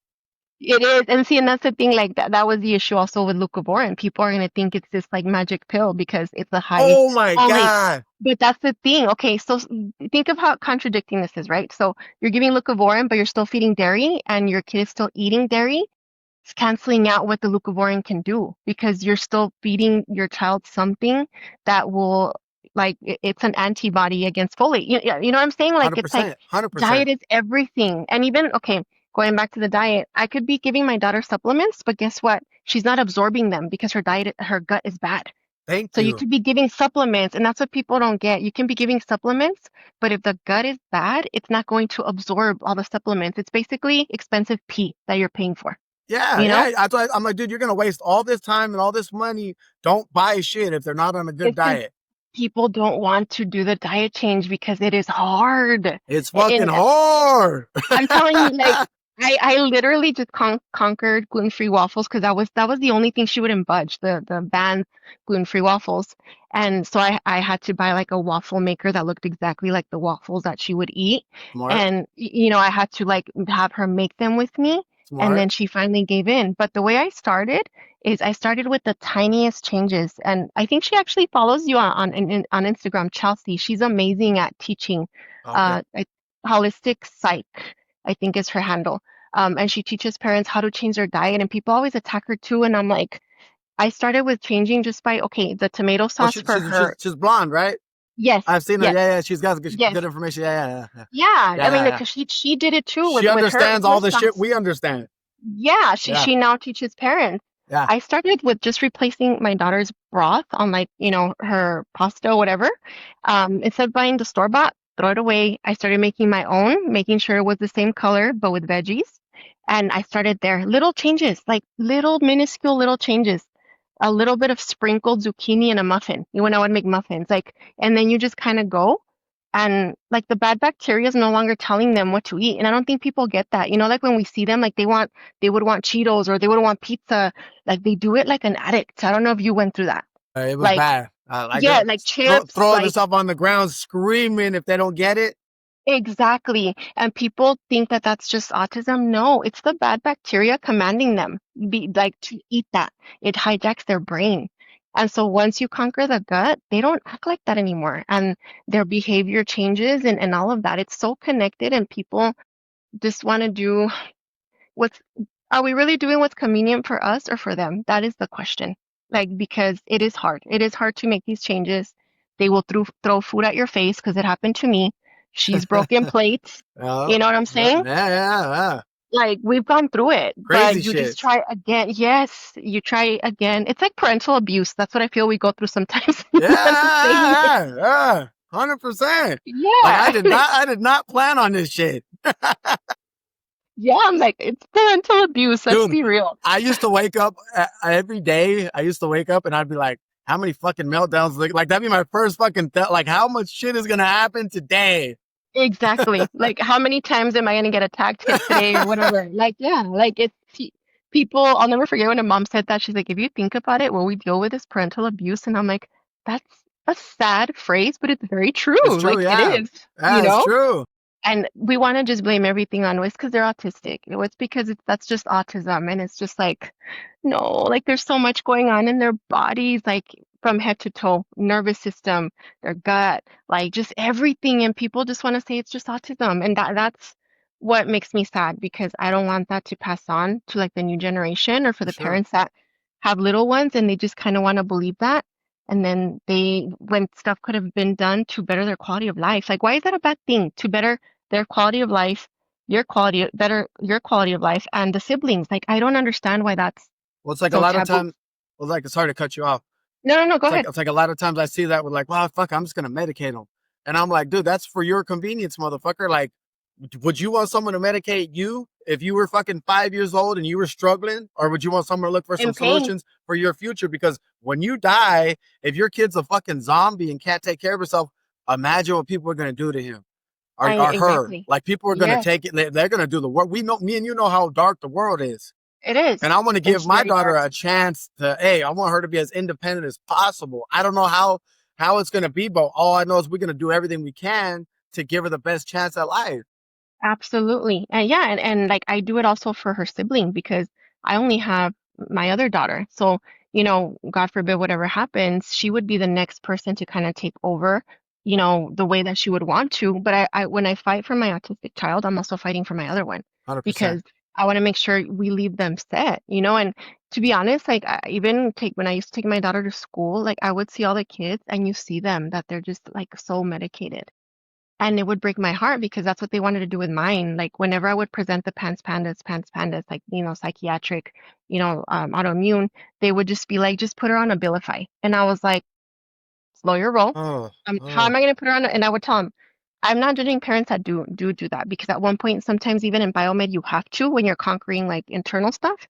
It is. And see, and that's the thing, like that was the issue also with leucovorin. People are gonna think it's this like magic pill because it's a high Oh my folate. God. But that's the thing. Okay, so think of how contradicting this is, right? So you're giving leucovorin, but you're still feeding dairy, and your kid is still eating dairy. It's canceling out what the leucovorin can do because you're still feeding your child something that will like it's an antibody against folate. You know what I'm saying? Like it's like 100%. 100%. diet is everything. And even okay, going back to the diet, I could be giving my daughter supplements, but guess what? She's not absorbing them because her gut is bad. Thank So you you. could be giving supplements, and that's what people don't get. You can be giving supplements, but if the gut is bad, it's not going to absorb all the supplements. It's basically expensive pee that you're paying for, Yeah, you know? yeah. I'm like, dude, you're gonna waste all this time and all this money. Don't buy shit if they're not on a good It's because diet. people don't want to do the diet change because it is hard. It's fucking And hard. I'm telling you, like, I literally just conquered gluten-free waffles because that was the only thing she wouldn't budge, the banned gluten-free waffles. And so I had to buy like a waffle maker that looked exactly like the waffles that she would eat. Smart, And I had to like have her make them with me, and smart. then she finally gave in. But the way I started is I started with the tiniest changes. And I think she actually follows you on Instagram, Chelsea. She's amazing at teaching Okay. holistic psych, I think is her handle, and she teaches parents how to change their diet, and people always attack her too. And I'm like, I started with changing just by, okay, the tomato Oh, sauce for her. she's blonde, right? Yes, I've seen her. yes, Yeah, yeah. She's got yes. good information. Yeah, yeah, yeah, Yeah, yeah, I mean, yeah, like, yeah. 'cause she did it too She with understands her all the shit sauce. we understand. Yeah, she Yeah, she now teaches parents. yeah. I started with just replacing my daughter's broth on like, her pasta or whatever. Instead of buying the store-bought, throw it away. I started making my own, making sure it was the same color, but with veggies. And I started there. Little changes, like little minuscule little changes. A little bit of sprinkled zucchini in a muffin, when I would make muffins, like, and then you just kind of go. And like the bad bacteria is no longer telling them what to eat. And I don't think people get that. Like when we see them, like they would want Cheetos or they would want pizza. Like they do it like an addict. I don't know if you went through that. It was Like, bad. Like yeah, like chips, throwing like this up on the ground, screaming if they don't get it. exactly. And people think that that's just autism. No, it's the bad bacteria commanding them be like to eat that. It hijacks their brain. And so once you conquer the gut, they don't act like that anymore. And their behavior changes and all of that. It's so connected and people just want to do what's are we really doing what's convenient for us or for them? That is the question. Like, because it is hard. It is hard to make these changes. They will throw food at your face because it happened to me. She's broken plates. Yeah, You know what I'm yeah, saying? yeah, yeah. Like, we've gone through it, Crazy but you just shit. try again. Yes, you try again. It's like parental abuse. That's what I feel we go through sometimes. Yeah, I'm just saying it. yeah, yeah. 100%. Like Yeah. I did not plan on this shit. Yeah, I'm like, it's parental abuse. Let's Dude, be real. I used to wake up every day. I used to wake up and I'd be like, how many fucking meltdowns? Like that'd be my first fucking, like, how much shit is going to happen today? Exactly. Like, how many times am I gonna get attacked today or whatever? Like, yeah, like people. I'll never forget when a mom said that. She's like, if you think about it, what we deal with is parental abuse, and I'm like, that's a sad phrase, but it's very true. It's true. Like, it Yeah. is, you Yeah, it's know? true. And we want to just blame everything on it's because they're autistic. It's because that's just autism. And it's just like, no, like there's so much going on in their bodies, like from head to toe, nervous system, their gut, like just everything. And people just want to say it's just autism. And that's what makes me sad because I don't want that to pass on to like the new generation or for For the sure. parents that have little ones and they just kind of want to believe that. And then when stuff could have been done to better their quality of life, like why is that a bad thing to better their quality of life, your quality of life, and the siblings. Like, I don't understand why that's Well, it's like a so lot of taboo. times, well, like, sorry to cut you off. No, no, no, go ahead. It's like a lot of times I see that with like, wow, fuck, I'm just gonna medicate them, and I'm like, dude, that's for your convenience, motherfucker. Like, would you want someone to medicate you if you were fucking 5 years old and you were struggling, or would you want someone to look for some In pain. solutions for your future? Because when you die, if your kid's a fucking zombie and can't take care of herself, imagine what people are gonna do to him or her. Exactly. Like people are gonna Yes, take it. They're gonna do the work. We know, me and you know how dark the world is. it is. And I want to give It's my very daughter dark. a chance to, hey, I want her to be as independent as possible. I don't know how it's gonna be, but all I know is we're gonna do everything we can to give her the best chance at life. Absolutely. And yeah, and like I do it also for her sibling because I only have my other daughter. So, God forbid whatever happens, she would be the next person to kind of take over, the way that she would want to. But I when I fight for my autistic child, I'm also fighting for my other one 100%. because I want to make sure we leave them set. And to be honest, like I even take when I used to take my daughter to school, like I would see all the kids and you see them that they're just like so medicated. And it would break my heart because that's what they wanted to do with mine. Like whenever I would present the PANDAS, like, psychiatric, autoimmune, they would just be like, just put her on Abilify. And I was like, slow your roll. Oh, How oh, am I going to put her on? And I would tell them, I'm not judging parents that do that because at one point, sometimes even in biomed, you have to when you're conquering like internal stuff.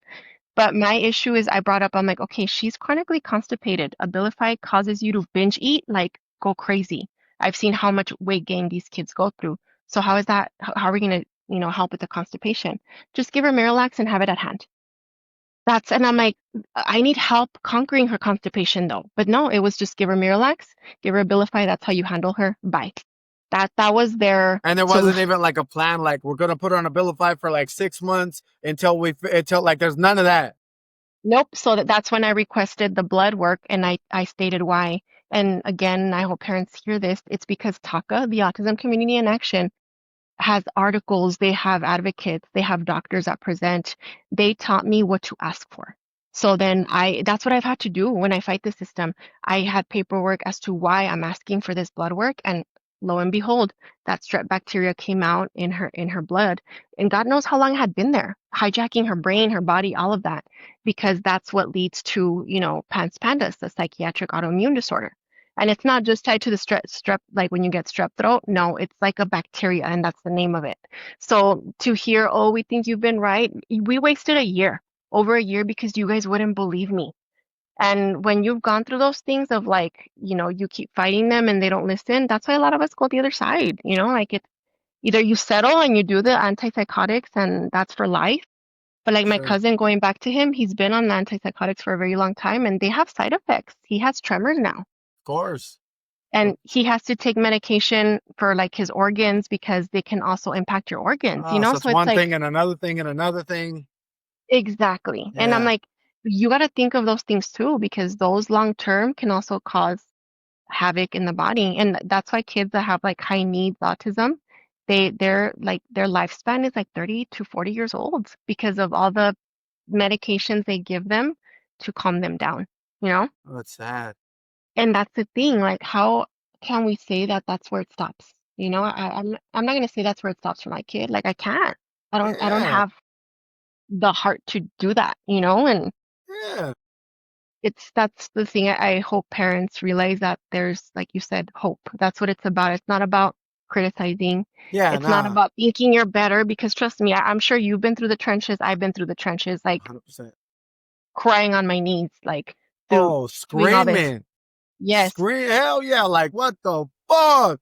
But my issue is I brought up, I'm like, okay, she's chronically constipated. Abilify causes you to binge eat, like go crazy. I've seen how much weight gain these kids go through. So how is that? How are we going to help with the constipation. Just give her Miralax and have it at hand. And I'm like, I need help conquering her constipation though. But no, it was just give her Miralax, give her Abilify. That's how you handle her. Bye. That was their And there wasn't solution. even like a plan, like we're gonna put her on Abilify for like 6 months until like there's none of that. Nope. So that's when I requested the blood work and I stated why. And again, I hope parents hear this. It's because TACA, the Autism Community in Action, has articles, they have advocates, they have doctors that present. They taught me what to ask for. So then that's what I've had to do when I fight the system. I had paperwork as to why I'm asking for this blood work, and lo and behold, that strep bacteria came out in her blood. And God knows how long it had been there, hijacking her brain, her body, all of that, because that's what leads to, PANDAS, the psychiatric autoimmune disorder. And it's not just tied to the strep, like when you get strep throat. No, it's like a bacteria, and that's the name of it. So to hear, oh, we think you've been right, we wasted a year, over a year, because you guys wouldn't believe me. And when you've gone through those things of like, you keep fighting them and they don't listen, that's why a lot of us go the other side, like it's either you settle and you do the antipsychotics and that's for life. But like my Sure, of cousin, going back to him, he's been on antipsychotics for a very long time and they have side effects. He has tremors now. course. And he has to take medication for like his organs because they can also impact your organs, So it's So it's one like, thing and another thing and another thing. exactly. And I'm Yeah, like, you got to think of those things too, because those long term can also cause havoc in the body. And that's why kids that have like high needs autism, their lifespan is like 30 to 40 years old because of all the medications they give them to calm them down, you know? oh, it's sad. And that's the thing, like how can we say that that's where it stops? I'm not gonna say that's where it stops for my kid. Like I can't. I don't Yeah, have the heart to do that. And yeah, that's the thing. I hope parents realize that there's, like you said, hope. That's what it's about. It's not about criticizing. yeah. It's not Nah, about thinking you're better because trust me, I'm sure you've been through the trenches. I've been through the trenches, like 100%. crying on my knees, like through Oh, doing all this. screaming, Yes. scream! Hell yeah! Like what the fuck?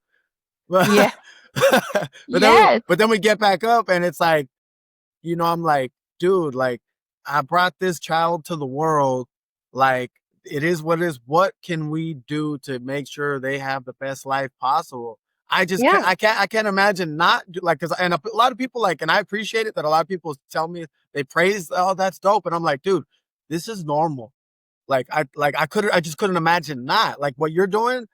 Yeah. but then Yes. we get back up and it's like, I'm like, dude, like I brought this child to the world. Like it is what it is. What can we do to make sure they have the best life possible? I just can't. Yeah. I can't imagine not like because and a lot of people like, and I appreciate it that a lot of people tell me they praise. Oh, that's dope, and I'm like, dude, this is normal. I just couldn't imagine not like what you're doing.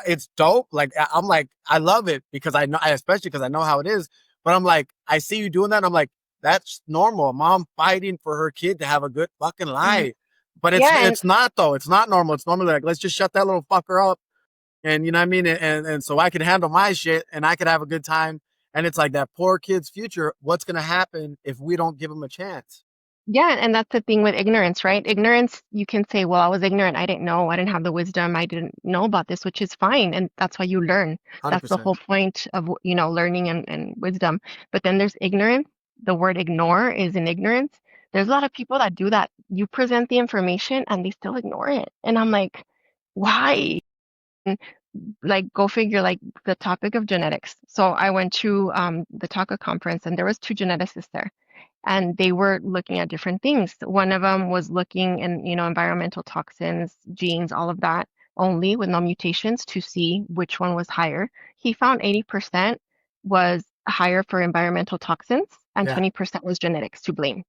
It's dope. Like I'm like I love it because I know, especially because I know how it is. But I'm like I see you doing that. And I'm like that's normal. A mom fighting for her kid to have a good fucking Mhm. life. But it's Yeah. And it's not though. It's not normal. It's normally like let's just shut that little fucker up, and you know what I mean. And so I can handle my shit and I could have a good time. And it's like that poor kid's future. What's gonna happen if we don't give him a chance? yeah, and that's the thing with ignorance, right? Ignorance, you can say, well, I was ignorant. I didn't know. I didn't have the wisdom. I didn't know about this, which is fine. And that's why you learn. one Hundred That's the percent. whole point of, learning and wisdom. But then there's ignorance. The word ignore is in ignorance. There's a lot of people that do that. You present the information and they still ignore it. And I'm like, why? And, like, go figure, like the topic of genetics. So I went to the TACA conference and there was two geneticists there and they were looking at different things. One of them was looking in, environmental toxins, genes, all of that, only with no mutations to see which one was higher. He found 80% was higher for environmental toxins and Yeah. 20% was genetics to blame.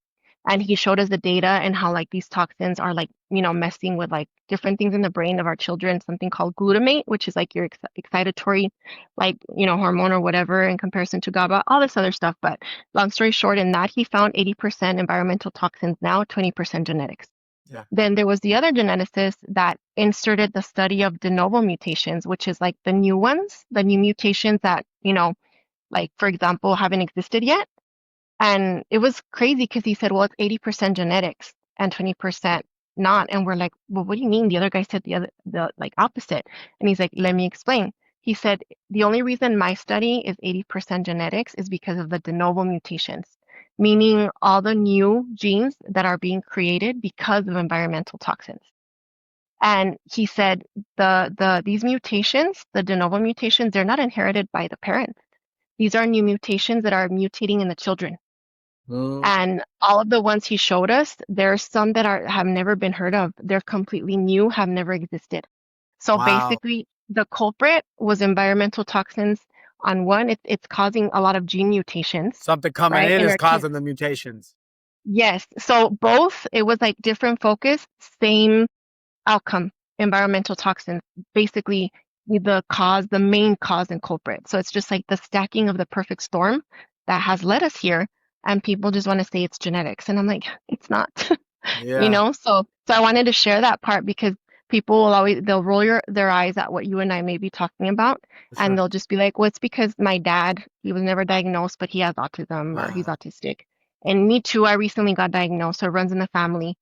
And he showed us the data and how like these toxins are like, messing with like different things in the brain of our children, something called glutamate, which is like your excitatory, like, hormone or whatever in comparison to GABA, all this other stuff. But long story short, in that he found 80% environmental toxins, now 20% genetics. Yeah. Then there was the other geneticist that inserted the study of de novo mutations, which is like the new ones, the new mutations that, like for example, haven't existed yet. And it was crazy because he said, well, it's 80% genetics and 20% not. And we're like, well, what do you mean? The other guy said the like opposite. And he's like, let me explain. He said, the only reason my study is 80% genetics is because of the de novo mutations, meaning all the new genes that are being created because of environmental toxins. And he said these mutations, the de novo mutations, they're not inherited by the parents. These are new mutations that are mutating in the children. Mm, And all of the ones he showed us, there are some that are have never been heard of. They're completely new, have never existed. So wow. basically, the culprit was environmental toxins on one. It's causing a lot of gene mutations, Something coming right? in In is our kids. causing the mutations. Yes. So both, it was like different focus, same outcome, environmental toxins, basically the main cause and culprit. So it's just like the stacking of the perfect storm that has led us here. And people just want to say it's genetics. And I'm like, it's not, you Yeah, know? So I wanted to share that part because people will always, they'll roll their eyes at what you and I may be talking about. for And sure. they'll just be like, well, it's because my dad, he was never diagnosed, but he has autism or he's Uh, autistic. And me too, I recently got diagnosed, so it runs in the family.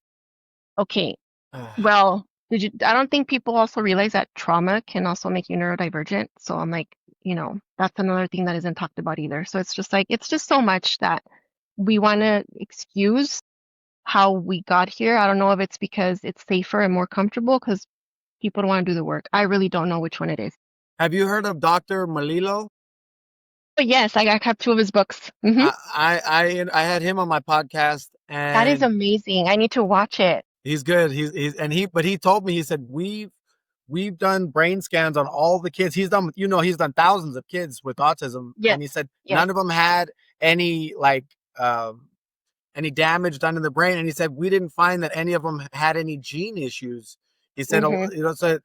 Okay, uh, well, I don't think people also realize that trauma can also make you neurodivergent. So I'm like, that's another thing that isn't talked about either. So it's just like, it's just so much that we want to excuse how we got here. I don't know if it's because it's safer and more comfortable because people don't want to do the work. I really don't know which one it is. have you heard of Dr. Malilo? But yes, I have two of his books. I had him on my podcast, That is and amazing. I need to watch it. he's good. He's and he told me, he said, we've done brain scans on all the kids. He's done thousands of kids with autism, Yes, and he said yes. none of them had any like any damage done in the brain. And he said we didn't find that any of them had any gene issues. He said, Hmm. so,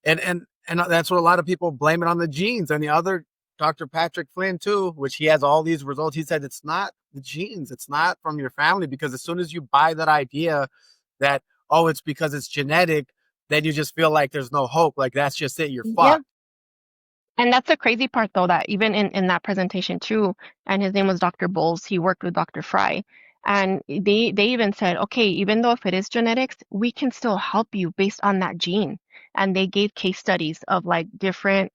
and that's what a lot of people blame it on the genes. And the other Dr. Patrick Flynn too, which he has all these results. He said it's not the genes, it's not from your family, because as soon as you buy that idea that, oh, it's because it's genetic, then you just feel like there's no hope. Like that's just it. You're Yeah. fucked. And that's the crazy part, though, that even in that presentation too, and his name was Dr. Bowles, he worked with Dr. Fry, and they even said, okay, even though if it is genetics, we can still help you based on that gene. And they gave case studies of like different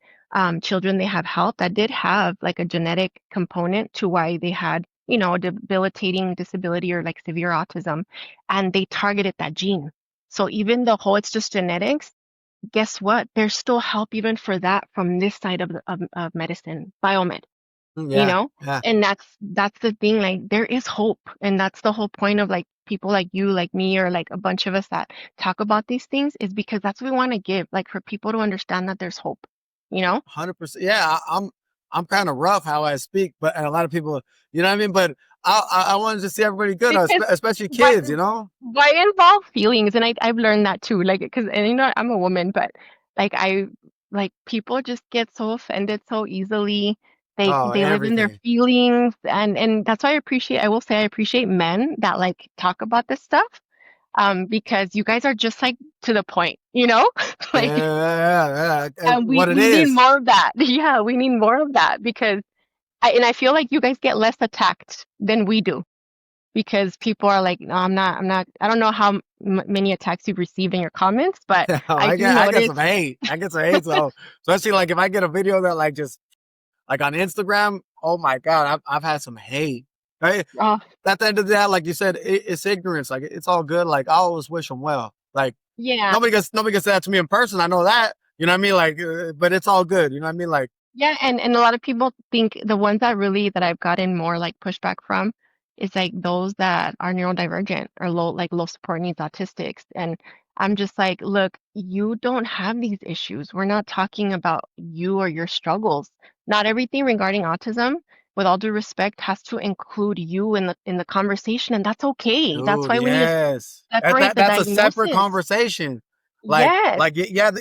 children they have helped that did have like a genetic component to why they had, a debilitating disability or like severe autism, and they targeted that gene. So even though it's just genetics, guess what? There's still help even for that from this side of medicine, biomed, you Yeah, know? yeah. And that's the thing, like there is hope. And that's the whole point of like people like you, like me, or like a bunch of us that talk about these things is because that's what we want to give, like for people to understand that there's hope, you know? 100%. Yeah, I'm kind of rough how I speak, but and a lot of people, you know what I mean. But I wanted to see everybody good, Because especially why kids. You know. why involve feelings? And I've learned that too. Like, because and I'm a woman, but like like people just get so offended so easily. Oh, They live in their everything. feelings, and that's why I will say I appreciate men that like talk about this stuff. Because you guys are just like to the point, you know? Yeah, Like, and we what it we need is. more of that. Yeah, we need more of that because I feel like you guys get less attacked than we do because people are like, no, I don't know how many attacks you've received in your comments, but I do I get notice. some hate. I get some hate. So especially like if I get a video that like just like on Instagram, oh my god, I've had some hate. Right? Oh, At the end of the day, like you said, it's ignorance. Like it's all good. Like I always wish them well. Like yeah. nobody gets that to me in person. I know that. You know what I mean? Like, but it's all good. You know what I mean? Like, Yeah, and a lot of people think the ones that I've gotten more like pushback from is like those that are neurodivergent or low support needs autistics. And I'm just like, look, you don't have these issues. We're not talking about you or your struggles. Not everything regarding autism, with all due respect, has to include you in the conversation, and that's okay. That's dude, why we need to yes, separate the that's a separate diagnosis. conversation. Yes,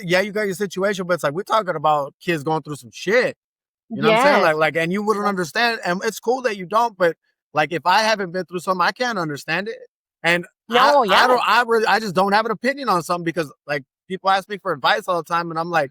Yeah, you got your situation, but it's like we're talking about kids going through some shit. You know what I'm saying? yes. And you wouldn't understand, and it's cool that you don't. But like, if I haven't been through something, I can't understand it. And No, I yeah. don't, I just don't have an opinion on something because like people ask me for advice all the time, and I'm like,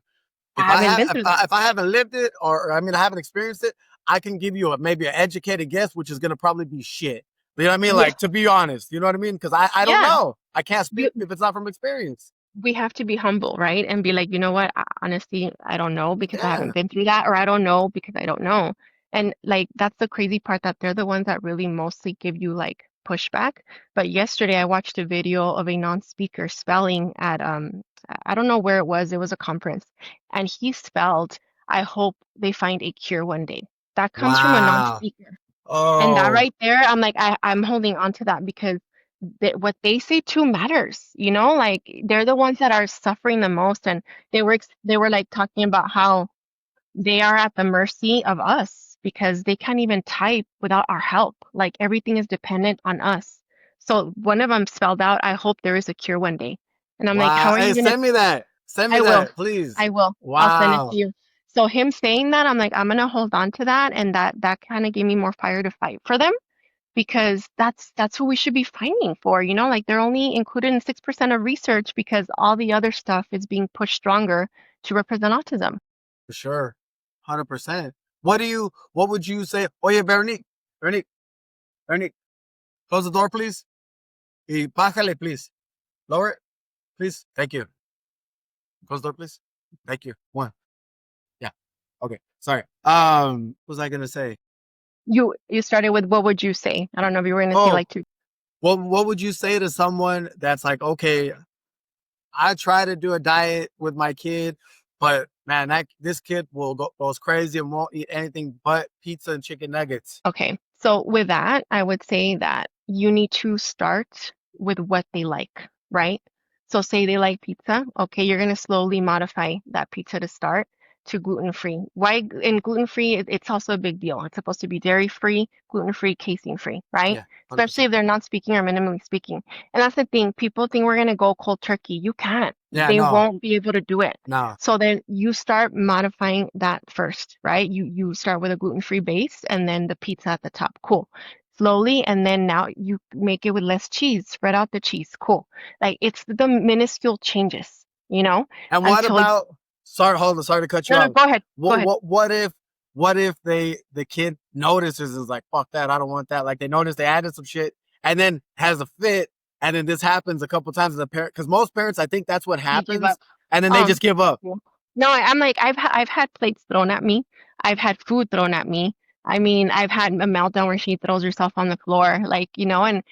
I haven't been through that. if I haven't lived it, or I mean, I haven't experienced it, I can give you maybe an educated guess, which is gonna probably be shit. You know what I mean? Yeah, Like to be honest, you know what I mean? Because I don't yeah. know. I can't You, speak if it's not from experience. we have to be humble, right? And be like, you know what? Honestly, I don't know because I Yeah, haven't been through that, or I don't know because I don't know. And like, that's the crazy part that they're the ones that really mostly give you like pushback. But yesterday I watched a video of a non-speaker spelling at, I don't know where it was a conference, and he spelled, I hope they find a cure one day. That comes from a Wow. non-speaker. And that Oh, right there, I'm like, I'm holding on to that because what they say too matters, you know, like they're the ones that are suffering the most. And they were like talking about how they are at the mercy of us because they can't even type without our help. Like everything is dependent on us. So one of them spelled out, I hope there is a cure one day. And I'm like, how wow. are Hey, you gonna? send me that. Send me I will. that, please. I will. I'll send it to Wow, you. So him saying that, I'm like, I'm gonna hold on to that, and that kind of gave me more fire to fight for them because that's who we should be fighting for, you know? Like they're only included in 6% of research because all the other stuff is being pushed stronger to represent autism. for sure. 100%. What would you say? Oh yeah, Veronique, close the door, please. Y bájale, please. Lower it, please. Thank you. Close the door, please. Thank you. One. Yeah. Okay. Sorry. What was I gonna say? You started with what would you say? I don't know if you were gonna say Oh, like to what would you say to someone that's like, okay, I try to do a diet with my kid, but man, that this kid goes crazy and won't eat anything but pizza and chicken nuggets. Okay. So with that, I would say that you need to start with what they like, right? So say they like pizza, okay, you're gonna slowly modify that pizza to start to gluten-free. Why and gluten-free, it's also a big deal. It's supposed to be dairy-free, gluten-free, casein-free, right? Yeah, one hundred Especially percent. if they're not speaking or minimally speaking. And that's the thing. People think we're gonna go cold turkey. You can't. Yeah, They no, won't be able to do it. no. So then you start modifying that first, right? You start with a gluten-free base and then the pizza at the top. Cool. Slowly, and then now you make it with less cheese. Spread out the cheese. Cool. Like it's the minuscule changes, you know, And what until about? Sorry, hold on. Sorry to cut you no, no, off. go ahead. Go What ahead. what what if what if the kid notices is like fuck that, I don't want that. Like they notice they added some shit and then has a fit, and then this happens a couple times as a parent because most parents I think that's what They give happens, up. and then they Um, just give up. yeah. No, I'm like I've had plates thrown at me. I've had food thrown at me. I mean, I've had a meltdown where she throws herself on the floor, like, you know, and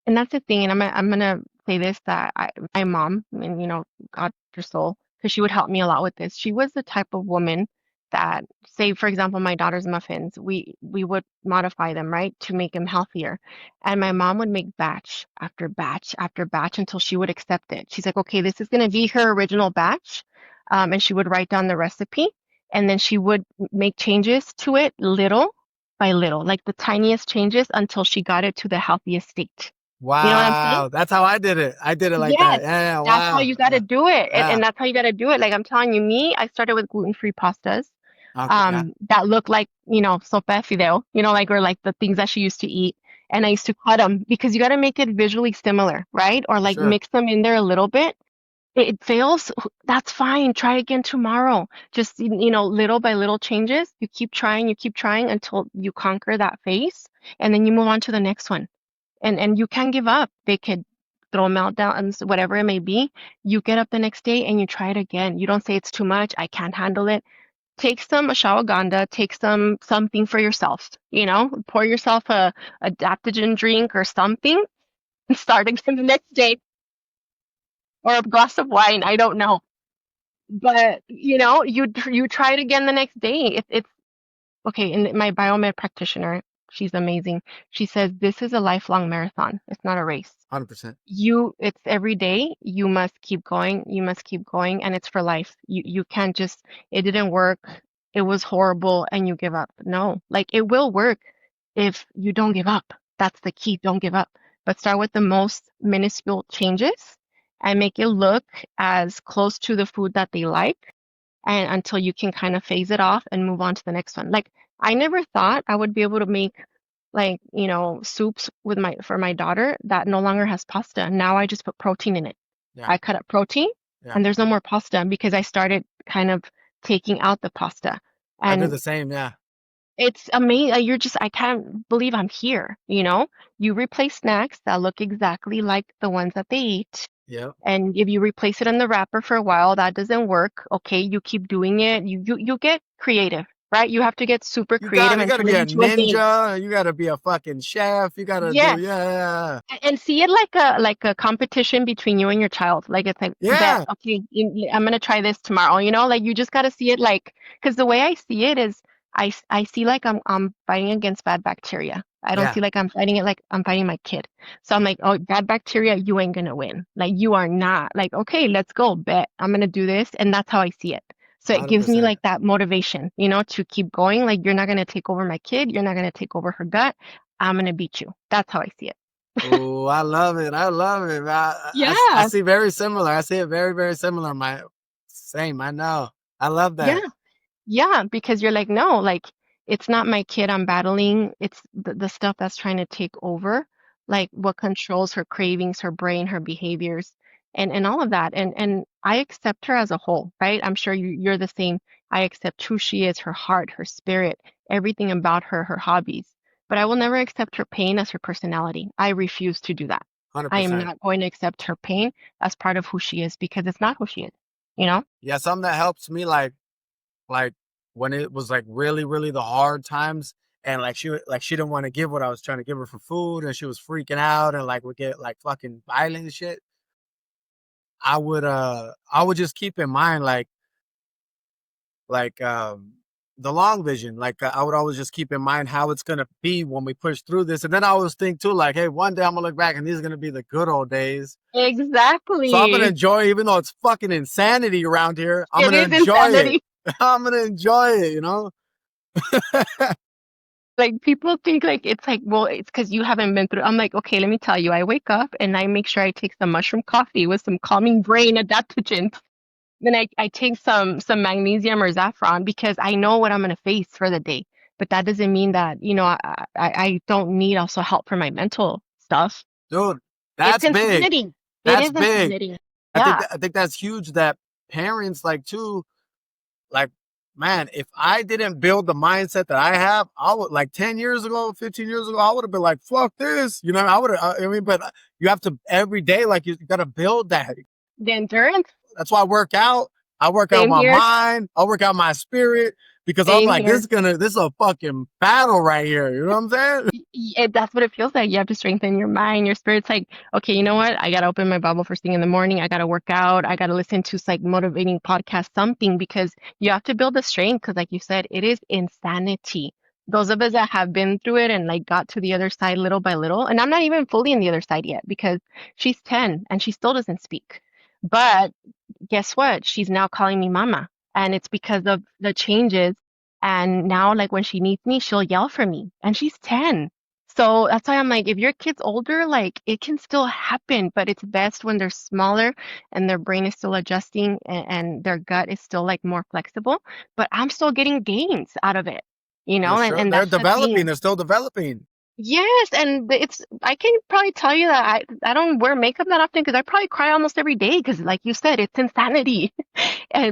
that's the thing, and I'm gonna say this that my mom, and you know, God rest her soul, because she would help me a lot with this. She was the type of woman that, say, for example, my daughter's muffins, we would modify them, right, to make them healthier. And my mom would make batch after batch after batch until she would accept it. She's like, okay, this is gonna be her original batch. And she would write down the recipe, and then she would make changes to it little by little, like the tiniest changes until she got it to the healthiest state. You know what I'm saying? Wow, that's how I did it. I did it like that. Yes, Yeah, yeah. that's how Wow. you got to Yeah, do it. yeah. And that's how you got to do it. Like I'm telling you, me, I started with gluten-free pastas Okay. Yeah, that look like, you know, sopa de fideo, you know, like or like the things that she used to eat. And I used to cut them because you got to make it visually similar, right? Or for like sure. mix them in there a little bit. It fails, that's fine. Try again tomorrow. Just, you know, little by little changes. You keep trying until you conquer that phase, and then you move on to the next one. And you can't give up. They could throw meltdowns, whatever it may be. You get up the next day and you try it again. You don't say it's too much. I can't handle it. Take some ashwagandha, take something for yourself, you know, pour yourself a adaptogen drink or something and start again the next day or a glass of wine. I don't know. But you know, you try it again the next day. It's okay. And my biomed practitioner, she's amazing. She says this is a lifelong marathon. It's not a race. 100%. It's every day. You must keep going. You must keep going, and it's for life. You can't just it didn't work. It was horrible, and you give up. No, like it will work if you don't give up. That's the key. Don't give up. But start with the most minuscule changes and make it look as close to the food that they like and until you can kind of phase it off and move on to the next one. Like I never thought I would be able to make like, you know, soups with my for my daughter that no longer has pasta. Now I just put protein in it. Yeah, I cut up protein yeah. and there's no more pasta because I started kind of taking out the pasta. I do And the same. Yeah. it's amazing. You're just I can't believe I'm here, you know? You replace snacks that look exactly like the ones that they eat Yep. and if you replace it in the wrapper for a while, that doesn't work. Okay, you keep doing it. You get creative, right? You have to get super creative You and gotta turn be it a into a game. ninja. You gotta be a fucking chef. You gotta do, Yes. yeah, And see it like a competition between you and your child. Like it's like bet, yeah. okay, I'm gonna try this tomorrow. You know, like you just gotta see it like because the way I see it is I see like I'm fighting against bad bacteria. I don't Yeah, see like I'm fighting it like I'm fighting my kid. So I'm like, oh, bad bacteria, you ain't gonna win. Like you are not. Like, okay, let's go, bet. I'm gonna do this. And that's how I see it. So it gives me 100%. like that motivation, to keep going. Like you're not gonna take over my kid, you're not gonna take over her gut. I'm gonna beat you. That's how I see it. Oh, I love it. I love it. I Yeah. see very similar. I see it very, very similar. My same. I know. I love Yeah. that. Yeah, because you're like, no, like it's not my kid I'm battling. It's the stuff that's trying to take over, like what controls her cravings, her brain, her behaviors, and all of that. And I accept her as a whole, right? I'm sure you're the same. I accept who she is, her heart, her spirit, everything about her, her hobbies. But I will never accept her pain as her personality. I refuse to do that. I am 100%. not going to accept her pain as part of who she is because it's not who she is, you know? Yeah, something that helps me like when it was like really, really the hard times and like she didn't want to give what I was trying to give her for food and she was freaking out and like would get like fucking violent and shit. I would just keep in mind like the long vision. Like I would always just keep in mind how it's gonna be when we push through this. And then I always think too, like, hey, one day I'm gonna look back and these are gonna be the good old days. So I'm gonna Exactly. enjoy, even though it's fucking insanity around here. I'm It gonna is enjoy it. insanity. I'm gonna enjoy it. Like people think like it's like, well, it's because you haven't been through. I'm like, okay, let me tell you. I wake up and I make sure I take some mushroom coffee with some calming brain adaptogens. Then I take some magnesium or saffron because I know what I'm gonna face for the day. But that doesn't mean that, I don't need also help for my mental stuff. Dude, It's that's big. insanity. It That's is big. insanity. I think Yeah. that, I think that's huge that parents like too like man, if I didn't build the mindset that I have, I would like 10 years ago, 15 years ago, I would have been like, fuck this. I would have, I mean, but you have to every day, like, you got to build that. The endurance. That's why I work out. I work out Same my here. mind. I work out my spirit because I'm Same like, here. this is a fucking battle right here. You know what I'm saying? That's what it feels like. You have to strengthen your mind, your spirit's like, okay, you know what? I gotta open my Bible first thing in the morning. I gotta work out. I gotta listen to like motivating podcast, something because you have to build the strength. Because, like you said, it is insanity. Those of us that have been through it and like got to the other side little by little, and I'm not even fully in the other side yet because she's 10 and she still doesn't speak. But guess what? She's now calling me mama. And it's because of the changes. And now, like when she needs me, she'll yell for me. And she's 10. So that's why I'm like, if your kid's older, like it can still happen, but it's best when they're smaller and their brain is still adjusting and their gut is still like more flexible. But I'm still getting gains out of it, For and, sure. and They're that's the developing. thing. They're still developing. Yes, and I can probably tell you that I don't wear makeup that often because I probably cry almost every day because like you said, it's insanity.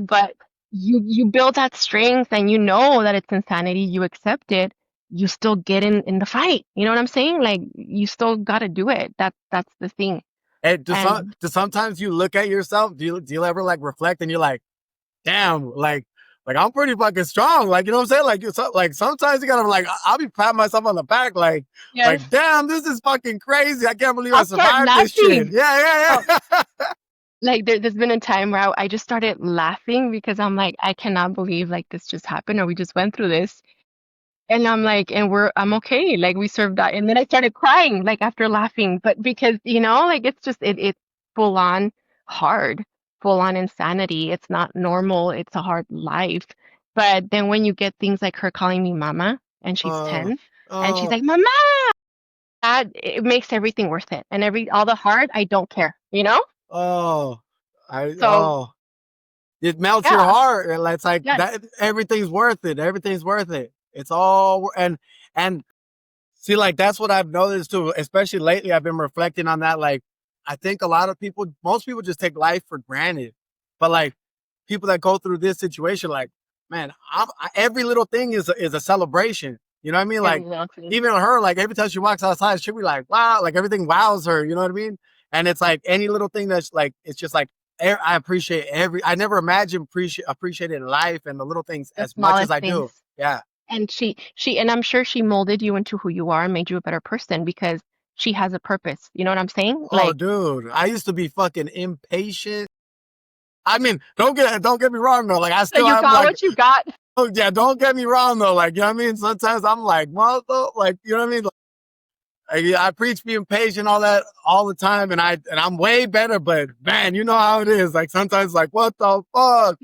But you build that strength and you know that it's insanity, you accept it, you still get in the fight. You know what I'm saying? Like you still gotta do it. That's the thing. And And do sometimes you look at yourself? Do you ever like reflect and you're like, damn, like I'm pretty fucking strong. Like, you know what I'm saying? Like, like sometimes you gotta like, I'll be patting myself on the back, yes, damn, this is fucking crazy. I can't believe I I'll start survived this shit. laughing. Yeah, Oh, yeah, yeah. like there's been a time where I just started laughing because I'm like, I cannot believe like this just happened or we just went through this. And I'm like, I'm okay. Like we served that. And then I started crying, like after laughing. But because, like it's just, it's full on hard, full on insanity. It's not normal. It's a hard life. But then when you get things like her calling me mama and she's Oh, 10 and she's oh, like, mama, that it makes everything worth it. And all the hard, I don't care? oh, So it melts your yeah, heart. And it's like yes, that. Everything's worth it. Everything's worth it. It's all and see, like that's what I've noticed too. Especially lately, I've been reflecting on that. Like, I think a lot of people, most people, just take life for granted. But like people that go through this situation, like, man, every little thing is a celebration. You know what I mean? Like exactly. even her, like every time she walks outside, she'll be like, wow, like everything wows her. You know what I mean? And it's like any little thing that's like, it's just like I appreciate I never imagined appreciating life and the little things The as much as smallest I do. things. Yeah. And and I'm sure she molded you into who you are and made you a better person because she has a purpose. You know what I'm saying? Oh, Like, dude, I used to be fucking impatient. I mean, don't get me wrong though. Like I so still you have got like what you got. Oh yeah, don't get me wrong though. Like, you know what I mean? Sometimes I'm like, well, though, like, you know what I mean? Like, I preach being patient, all that, all the time, and I'm way better. But man, you know how it is. Like sometimes, like, what the fuck?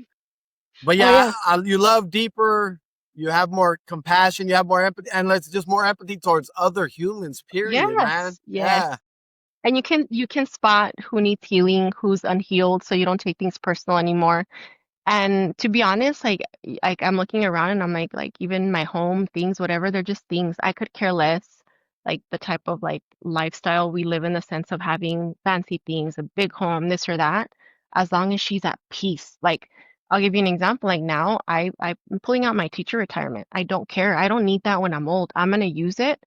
But Oh yeah, yeah. you love deeper. You have more compassion. You have more empathy, and let's just more empathy towards other humans. Period, man. Yes, yes. Yeah, And you can spot who needs healing, who's unhealed, so you don't take things personal anymore. And to be honest, like I'm looking around and I'm like even my home things, whatever, they're just things. I could care less like the type of like lifestyle we live in, the sense of having fancy things, a big home, this or that, as long as she's at peace. Like I'll give you an example. Like now I'm pulling out my teacher retirement. I don't care. I don't need that when I'm old. I'm gonna use it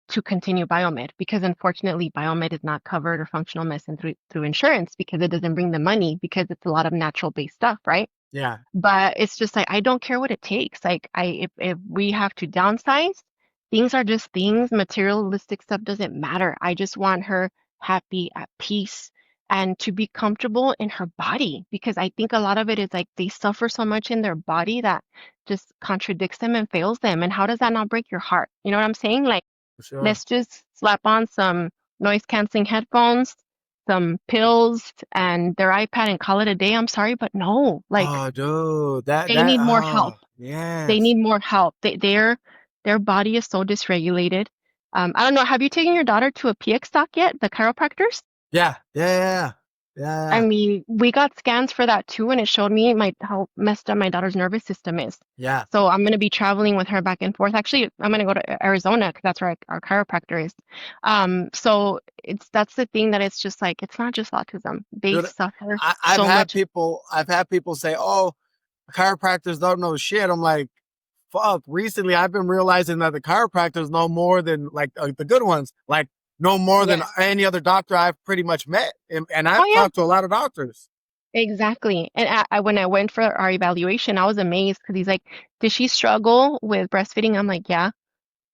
to continue biomed, because unfortunately biomed is not covered, or functional medicine through insurance, because it doesn't bring the money, because it's a lot of natural based stuff, right? yeah, But it's just like I don't care what it takes. Like if we have to downsize, things are just things. Materialistic stuff doesn't matter. I just want her happy, at peace, and to be comfortable in her body, because I think a lot of it is like they suffer so much in their body that just contradicts them and fails them. And how does that not break your heart? You know what I'm saying? Like for sure. let's just slap on some noise canceling headphones, some pills, and their iPad and call it a day. I'm sorry, but no, like Oh, dude, they need more help. oh, They yes, need more help. Their body is so dysregulated. I don't know. Have you taken your daughter to a PX doc yet? The chiropractors? yeah, yeah, yeah, yeah, I yeah, mean, we got scans for that too, and it showed me my how messed up my daughter's nervous system is. yeah. So I'm gonna be traveling with her back and forth. Actually, I'm gonna go to Arizona because that's where our chiropractor is. So that's the thing, that it's just like it's not just autism. They Dude, suffer I've so had much. people say, "Oh, chiropractors don't know shit." I'm like, fuck. Recently, I've been realizing that the chiropractors know more than like the good ones, like know more than Yes. any other doctor I've pretty much met, and Oh I've yeah. talked to a lot of doctors. Exactly. And when I went for our evaluation, I was amazed because he's like, "Did she struggle with breastfeeding?" I'm like, "Yeah."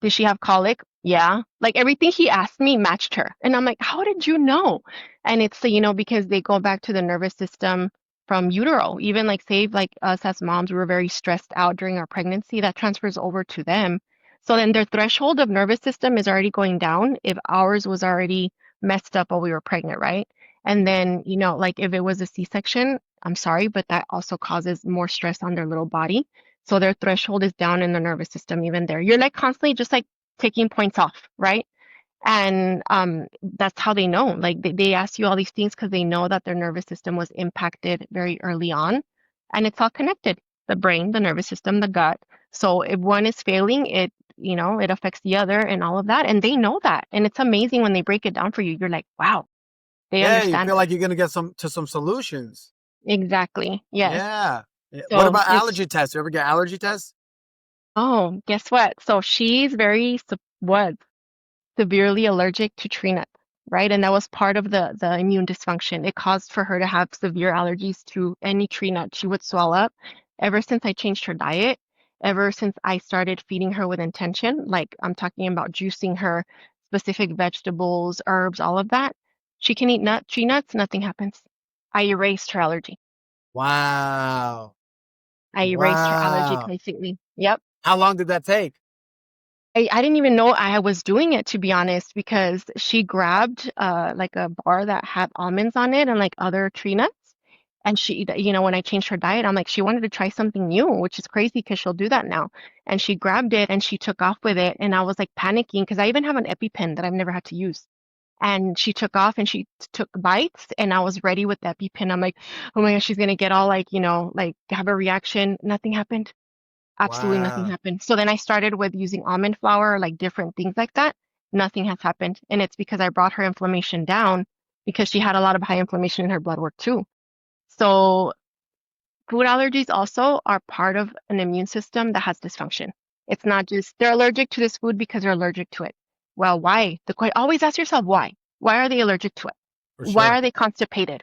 "Did she have colic?" "Yeah." Like everything he asked me matched her. And I'm like, "How did you know?" And it's, because they go back to the nervous system from utero. Even like say like us as moms, we were very stressed out during our pregnancy, that transfers over to them. So then their threshold of nervous system is already going down if ours was already messed up while we were pregnant, right? And then, like if it was a C-section, I'm sorry, but that also causes more stress on their little body. So their threshold is down in the nervous system, even there. You're like constantly just like taking points off, right? And that's how they know. Like they ask you all these things because they know that their nervous system was impacted very early on. And it's all connected. The brain, the nervous system, the gut. So if one is failing, it affects the other and all of that. And they know that. And it's amazing when they break it down for you. You're like, wow, they Yeah, you understand feel it. like you're gonna get some solutions. Exactly. Yes. Yeah. What So about it's allergy tests? You ever get allergy tests? Oh, guess what? So she's very was severely allergic to tree nuts, right? And that was part of the immune dysfunction. It caused for her to have severe allergies to any tree nut. She would swell up. Ever since I changed her diet, ever since I started feeding her with intention, like I'm talking about juicing her specific vegetables, herbs, all of that, she can eat tree nuts, nothing happens. I erased her allergy. Wow. I erased her allergy Wow. completely. Yep. How long did that take? I didn't even know I was doing it, to be honest, because she grabbed like a bar that had almonds on it and like other tree nuts. And when I changed her diet, I'm like, she wanted to try something new, which is crazy because she'll do that now. And she grabbed it and she took off with it. And I was like panicking because I even have an EpiPen that I've never had to use. And she took off and she took bites, and I was ready with the EpiPen. I'm like, oh my gosh, she's gonna get all like, like have a reaction. Nothing happened. Absolutely nothing Wow. happened. So then I started with using almond flour, like different things like that. Nothing has happened. And it's because I brought her inflammation down, because she had a lot of high inflammation in her blood work too. So food allergies also are part of an immune system that has dysfunction. It's not just they're allergic to this food because they're allergic to it. Well, why? Always ask yourself why. Why are they allergic to it? For Why sure. are they constipated?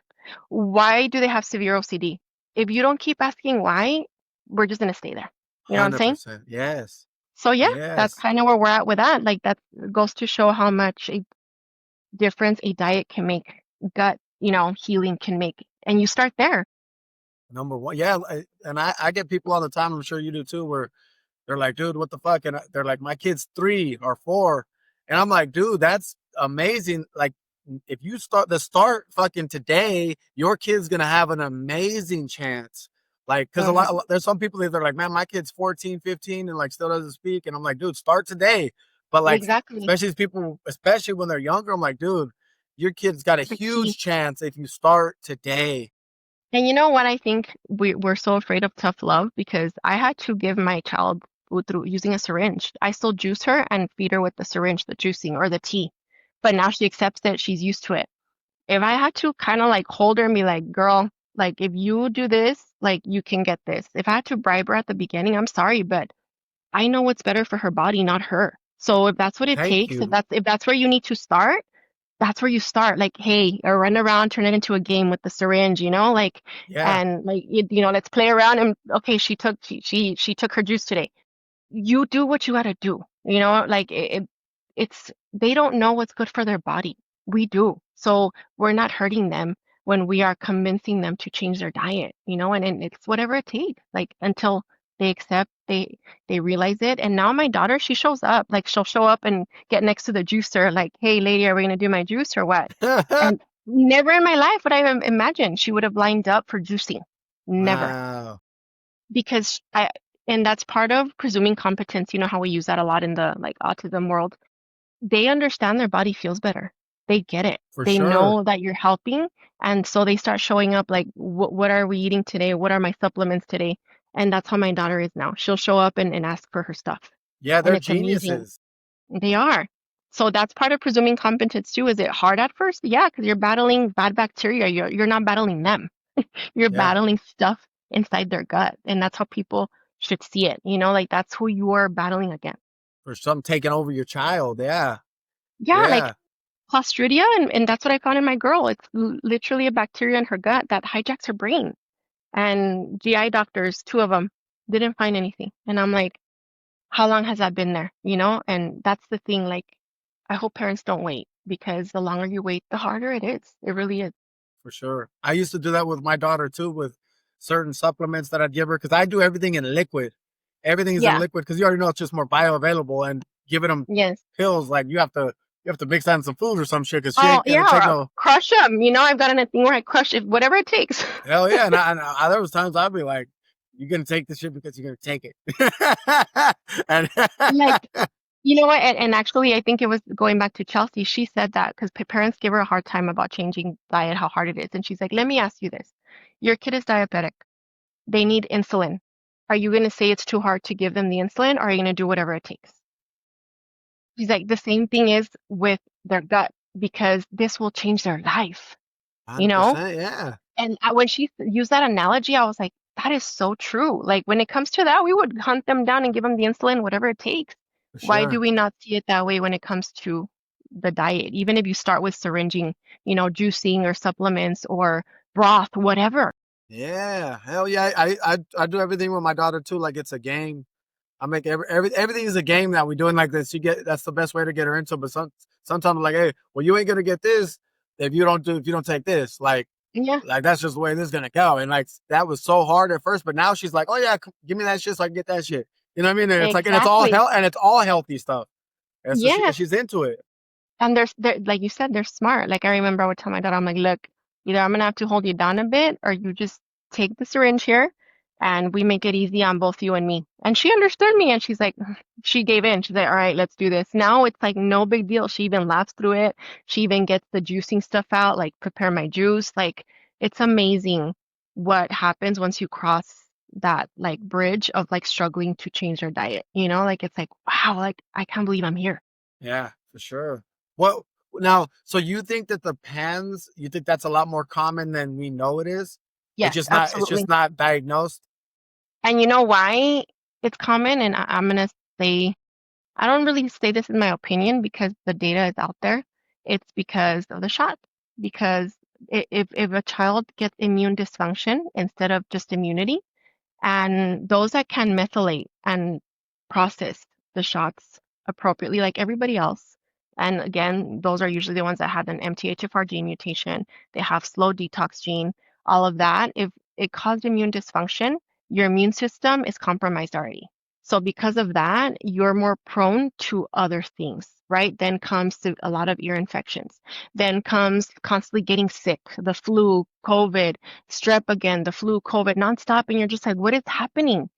Why do they have severe OCD? If you don't keep asking why, we're just gonna stay there. You know what I'm saying? 100%. Yes. So yeah, that's Yes. kind of where we're at with that. Like that goes to show how much a difference a diet can make, gut, healing can make. And you start there. Number one, yeah, and I get people all the time. I'm sure you do too. Where they're like, dude, what the fuck? And they're like, my kid's 3 or 4, and I'm like, dude, that's amazing. Like, if you start fucking today, your kid's gonna have an amazing chance. Like, because Mhm. there's some people that are like, man, my kid's 14, 15, and like still doesn't speak, and I'm like, dude, start today. But like, Exactly. especially these people, especially when they're younger, I'm like, dude, your kid's got a The key. huge chance if you start today. And you know what I think we're so afraid of tough love because I had to give my child food through using a syringe. I still juice her and feed her with the syringe, the juicing or the tea. But now she accepts it, she's used to it. If I had to kind of like hold her and be like, girl, like if you do this, like you can get this. If I had to bribe her at the beginning, I'm sorry, but I know what's better for her body, not her. So if that's what it Thank takes, you. if that's where you need to start, that's where you start. Like, hey, or run around, turn it into a game with the syringe, like, Yeah, and like, let's play around. And okay, she took her juice today. You do what you got to do. Like it's they don't know what's good for their body. We do. So we're not hurting them when we are convincing them to change their diet, and it's whatever it takes, like until they accept, they realize it. And now my daughter, she shows up, like she'll show up and get next to the juicer, like, hey lady, are we gonna do my juice or what? And never in my life would I have imagined she would have lined up for juicing. Never. wow, Because and that's part of presuming competence. You know how we use that a lot in the like autism world. They understand their body feels better. They get it. for They sure. know that you're helping. And so they start showing up like, what are we eating today? What are my supplements today? And that's how my daughter is now. She'll show up and ask for her stuff. Yeah, And they're it's amazing. geniuses. They are. So that's part of presuming competence too. Is it hard at first? Yeah, because you're battling bad bacteria. You're not battling them. You're Yeah, battling stuff inside their gut. And that's how people should see it. Like that's who you are battling against. for some taking over your child. Yeah, Yeah, like yeah, Clostridia, and that's what I found in my girl. It's literally a bacteria in her gut that hijacks her brain. And GI doctors, two of them, didn't find anything. And I'm like, how long has that been there? And that's the thing. Like, I hope parents don't wait because the longer you wait, the harder it is. It really is. for sure. I used to do that with my daughter too, with certain supplements that I'd give her because I do everything in liquid. Everything is in Yeah. liquid because you already know it's just more bioavailable. And giving them Yes. pills, like you have to mix that in some food or some shit because she Oh, ain't gonna yeah. take Or no. crush them. I've got a thing where I crush it, whatever it takes. Hell yeah, and there was times I'd be like, "You're gonna take this shit because you're gonna take it," and Like, you know what? And actually, I think it was going back to Chelsea. She said that because parents give her a hard time about changing diet, how hard it is. And she's like, let me ask you this. Your kid is diabetic. They need insulin. Are you going to say it's too hard to give them the insulin, or are you going to do whatever it takes? She's like, the same thing is with their gut because this will change their life, you know? 100%, yeah, And when she used that analogy, I was like, that is so true. Like when it comes to that, we would hunt them down and give them the insulin, whatever it takes. for Why do sure. we not see it that way when it comes to the diet? Even if you start with syringing, juicing or supplements or broth, whatever. Yeah, hell yeah. I do everything with my daughter too. Like it's a game. I make everything is a game that we're doing like this. That's the best way to get her into. But sometimes I'm like, hey, well, you ain't gonna get this if you don't take this. Yeah, Like that's just the way this is gonna go. And like that was so hard at first, but now she's like, oh yeah, give me that shit so I can get that shit. You know what I mean? And it's like, and exactly. it's all healthy stuff. And so Yes. she's into it. And they're like you said, they're smart. Like I remember I would tell my daughter, I'm like, look, either I'm gonna have to hold you down a bit, or you just take the syringe here, and we make it easy on both you and me. And she understood me, and she's like, she gave in. She's like, all right, let's do this. Now it's like no big deal. She even laughs through it. She even gets the juicing stuff out, like prepare my juice. Like it's amazing what happens once you cross that like bridge of like struggling to change their diet. Like it's like, wow, like I can't believe I'm here. Yeah, for sure. What now? So you think that the pans? You think that's a lot more common than we know it is? It's Yes, just not. It's absolutely. just not diagnosed. And you know why it's common? And I'm gonna say, I don't really say this in my opinion because the data is out there. It's because of the shot. Because if a child gets immune dysfunction instead of just immunity, and those that can methylate and process the shots appropriately, like everybody else. And again, those are usually the ones that have an MTHFR gene mutation. They have slow detox gene, all of that. it caused immune dysfunction. Your immune system is compromised already. So because of that, you're more prone to other things, right? Then comes to a lot of ear infections. Then comes constantly getting sick, the flu, COVID, strep again, the flu, COVID, nonstop. And you're just like, what is happening?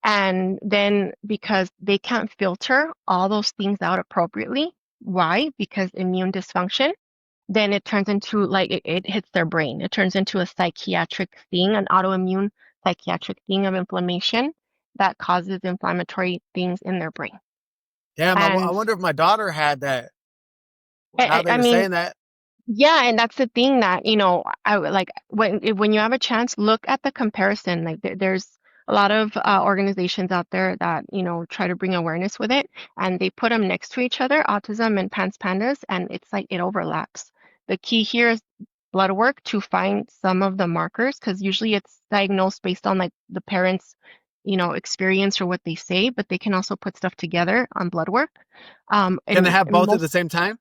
And then because they can't filter all those things out appropriately. Why? Because immune dysfunction, then it turns into like it hits their brain. It turns into a psychiatric thing, an autoimmune psychiatric thing of inflammation that causes inflammatory things in their brain. Damn, I And wonder if my daughter had that. Now I, that I you're mean, saying that, yeah, and that's the thing that, I would like when you have a chance, look at the comparison. Like there's a lot of organizations out there that, try to bring awareness with it, and they put them next to each other, autism and PANDAS, and it's like it overlaps. The key here is blood work to find some of the markers, because usually it's diagnosed based on like the parents, experience or what they say, but they can also put stuff together on blood work. can they And have both at the most same time?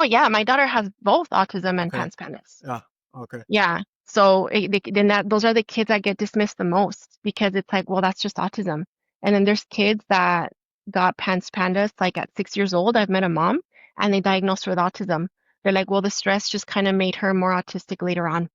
Oh yeah, my daughter has both autism and Okay. PANDAS. Yeah. Okay. Yeah. So then those are the kids that get dismissed the most because it's like, well, that's just autism. And then there's kids that got PANDAS like at 6 years old. I've met a mom and they diagnosed her with autism. They're like, well, the stress just kind of made her more autistic later on.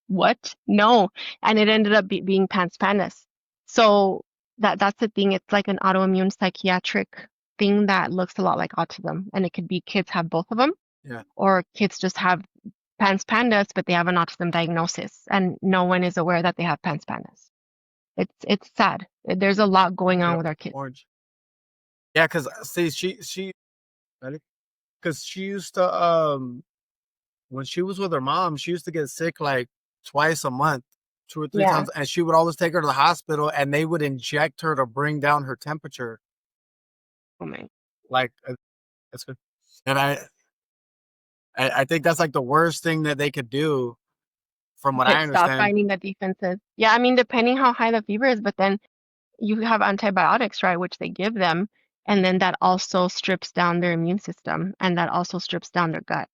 What? No. And it ended up being PANDAS. So that's the thing. It's like an autoimmune psychiatric thing that looks a lot like autism. And it could be kids have both of them Yeah. or kids just have PANDAS, but they have an autism diagnosis, and no one is aware that they have PANDAS. It's sad. There's a lot going on Yep. with our kids. Orange. Yeah, because see, she because she used to when she was with her mom, she used to get sick like twice a month, 2 or 3 Yeah. times, and she would always take her to the hospital, and they would inject her to bring down her temperature. Oh my. Like that's good. And I think that's like the worst thing that they could do, from what I Stop understand. finding the defenses. Yeah, I mean, depending how high the fever is, but then you have antibiotics, right, which they give them, and then that also strips down their immune system, and that also strips down their gut,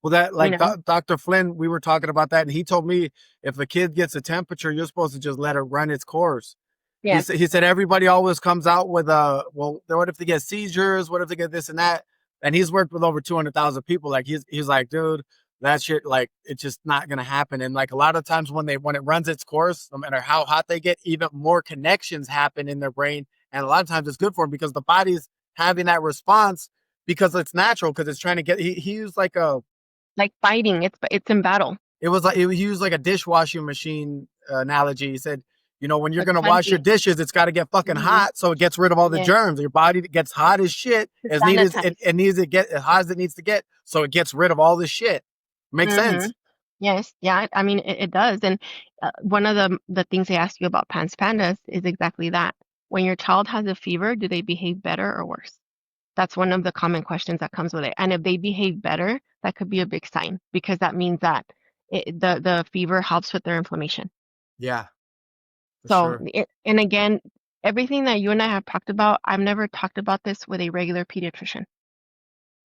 Well, that you like know? Dr. Flynn, we were talking about that, and he told me if a kid gets a temperature, you're supposed to just let it run its course. Yes. He said everybody always comes out with a well. What if they get seizures? What if they get this and that? And he's worked with over 200,000 people. Like he's like, dude, that shit, like it's just not gonna happen. And like a lot of times when it runs its course, no matter how hot they get, even more connections happen in their brain. And a lot of times it's good for them because the body's having that response because it's natural because it's trying to get. He used like a Like fighting, it's in battle. it was like he used like a dishwashing machine analogy. He said, when you're It's gonna wash your cleansing. dishes, it's got to get fucking Mm-hmm. hot, so it gets rid of all the Yes. germs. Your body gets hot as shit, To as neat as sanitize. it needs to get as hot as it needs to get, so it gets rid of all this shit. Makes Mm-hmm. sense. Yes, yeah, I mean it does. And one of the things they ask you about PANDAS is exactly that. When your child has a fever, do they behave better or worse? That's one of the common questions that comes with it. And if they behave better, that could be a big sign because that means that the fever helps with their inflammation. Yeah, for So, sure. and again, everything that you and I have talked about, I've never talked about this with a regular pediatrician,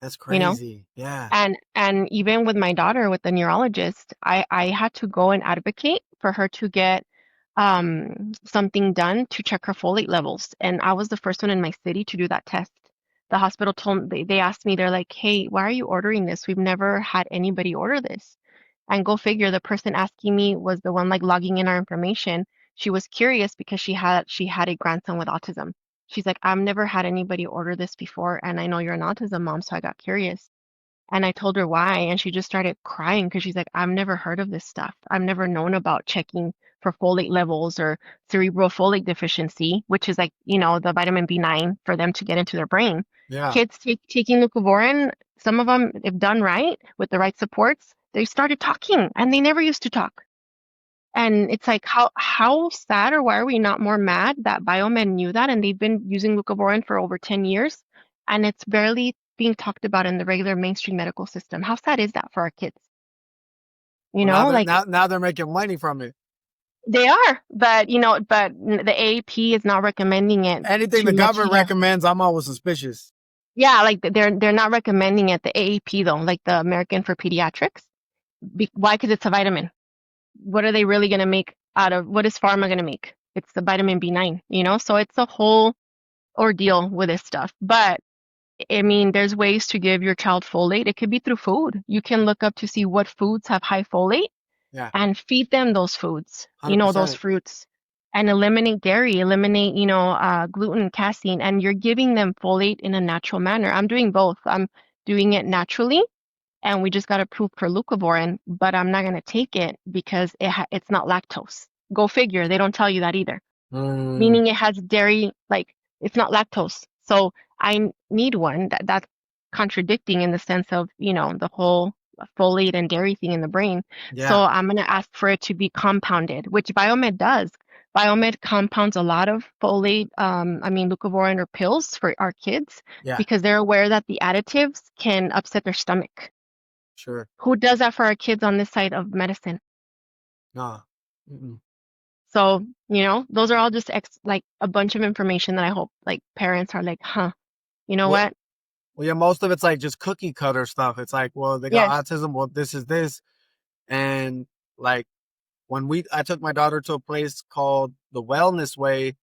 That's you know? crazy. Yeah, And even with my daughter, with the neurologist, I had to go and advocate for her to get something done to check her folate levels. And I was the first one in my city to do that test. The hospital told me, they asked me, they're like, hey, why are you ordering this? We've never had anybody order this. And go figure, the person asking me was the one like logging in our information. She was curious because she had a grandson with autism. She's like, I've never had anybody order this before, and I know you're an autism mom, so I got curious. And I told her why, and she just started crying because she's like, I've never heard of this stuff. I've never known about checking for folate levels or cerebral folate deficiency, which is like, the vitamin B9 for them to get into their brain. yeah. Kids taking leucovorin, some of them, if done right with the right supports, they started talking and they never used to talk. And it's like, how sad, or why are we not more mad that biomed knew that and they've been using leucovorin for over 10 years and it's barely being talked about in the regular mainstream medical system? How sad is that for our kids? Well, now Like now they're making money from it. they are, but the AAP is not recommending it Anything the too much government either. recommends, I'm always suspicious. Yeah, like they're not recommending it, the AAP though, like the American for Pediatrics. Why? Because it's a vitamin. what are they really going to make out of, what is pharma going to make? It's the vitamin B9, you know? So it's a whole ordeal with this stuff. But I mean, there's ways to give your child folate. It could be through food. You can look up to see what foods have high folate Yeah. and feed them those foods, you know, those 100%. fruits, and eliminate dairy, eliminate, you know, gluten, casein, and you're giving them folate in a natural manner. I'm doing both. I'm doing it naturally, and we just got approved for leucovorin, but I'm not going to take it because it's not lactose. Go figure. They don't tell you that either, Mm, meaning it has dairy, like it's not lactose. So I need one that's contradicting in the sense of, you know, the whole folate and dairy thing in the brain. So yeah. I'm going to ask for it to be compounded, which Biomed does. Biomed compounds a lot of folate, I mean, leucovorin or pills for our kids Yeah. because they're aware that the additives can upset their stomach. Sure. Who does that for our kids on this side of medicine? No. Mm-mm. So, you know, those are all just like a bunch of information that I hope like parents are like, huh, you know Well, what? well, yeah, most of it's like just cookie cutter stuff. It's like, well, they got Yes. autism. Well, this is this. And like I took my daughter to a place called the Wellness Way.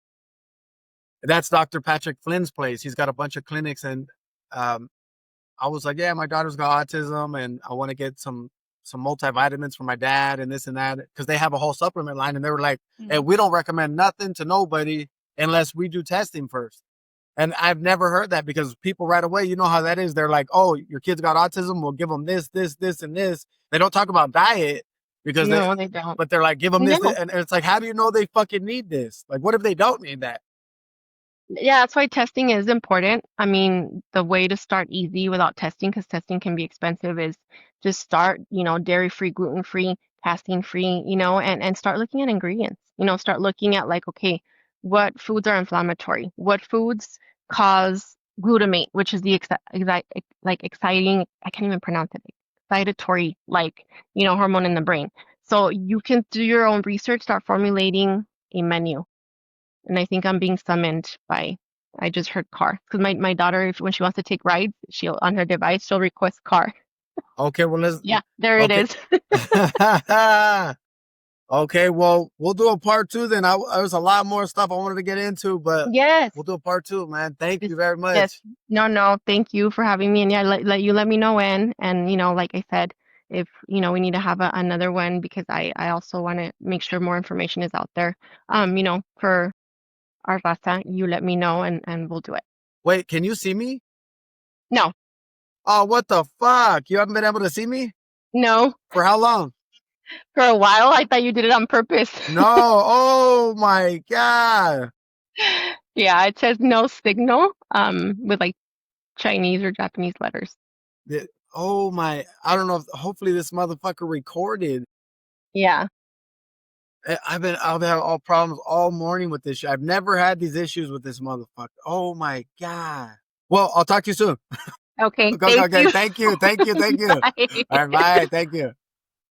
That's Dr. Patrick Flynn's place. He's got a bunch of clinics. And um, I was like, yeah, my daughter's got autism and I want to get some multivitamins for my dad and this and that. Cause they have a whole supplement line. And they were like, hey, Mhm. we don't recommend nothing to nobody unless we do testing first. And I've never heard that because people right away, you know how that is. They're like, oh, your kid's got autism. We'll give them this, and this. They don't talk about diet because No, they don't. but they're like, give them this. No. And it's like, how do you know they fucking need this? Like, what if they don't need that? Yeah, that's why testing is important. I mean, the way to start easy without testing, because testing can be expensive, is just start, you know, dairy-free, gluten-free, casein-free, you know, and start looking at ingredients. You know, start looking at like, okay, what foods are inflammatory? What foods cause glutamate, which is the like exciting, I can't even pronounce it, excitatory, like, you know, hormone in the brain. So you can do your own research, start formulating a menu. And I think I'm being summoned by, I just heard car. Because my daughter, when she wants to take rides, she'll, on her device, she'll request car. Okay, well, let's, Yeah, there it okay. is. Okay, well, we'll do a part two then. There's a lot more stuff I wanted to get into, but Yes. we'll do a part two, man. Thank This, you very yes. much. No, no. Thank you for having me. And yeah, let me know when. And, you know, like I said, if, you know, we need to have another one because I also want to make sure more information is out there. You know, for our raza, you let me know and we'll do it. Wait, can you see me? No, Oh, what the fuck? You haven't been able to see me? no. For how long? For a while, I thought you did it on purpose. No. Oh my God. Yeah, it says no signal, with like Chinese or Japanese letters. Oh my, I don't know if, hopefully this motherfucker recorded. Yeah. I've had all problems all morning with this shit. I've never had these issues with this motherfucker. Oh my God. Well, I'll talk to you soon. Okay. Okay, okay, Thank okay. you. Thank you. Thank you. Thank you. Bye. All right, bye. Thank you.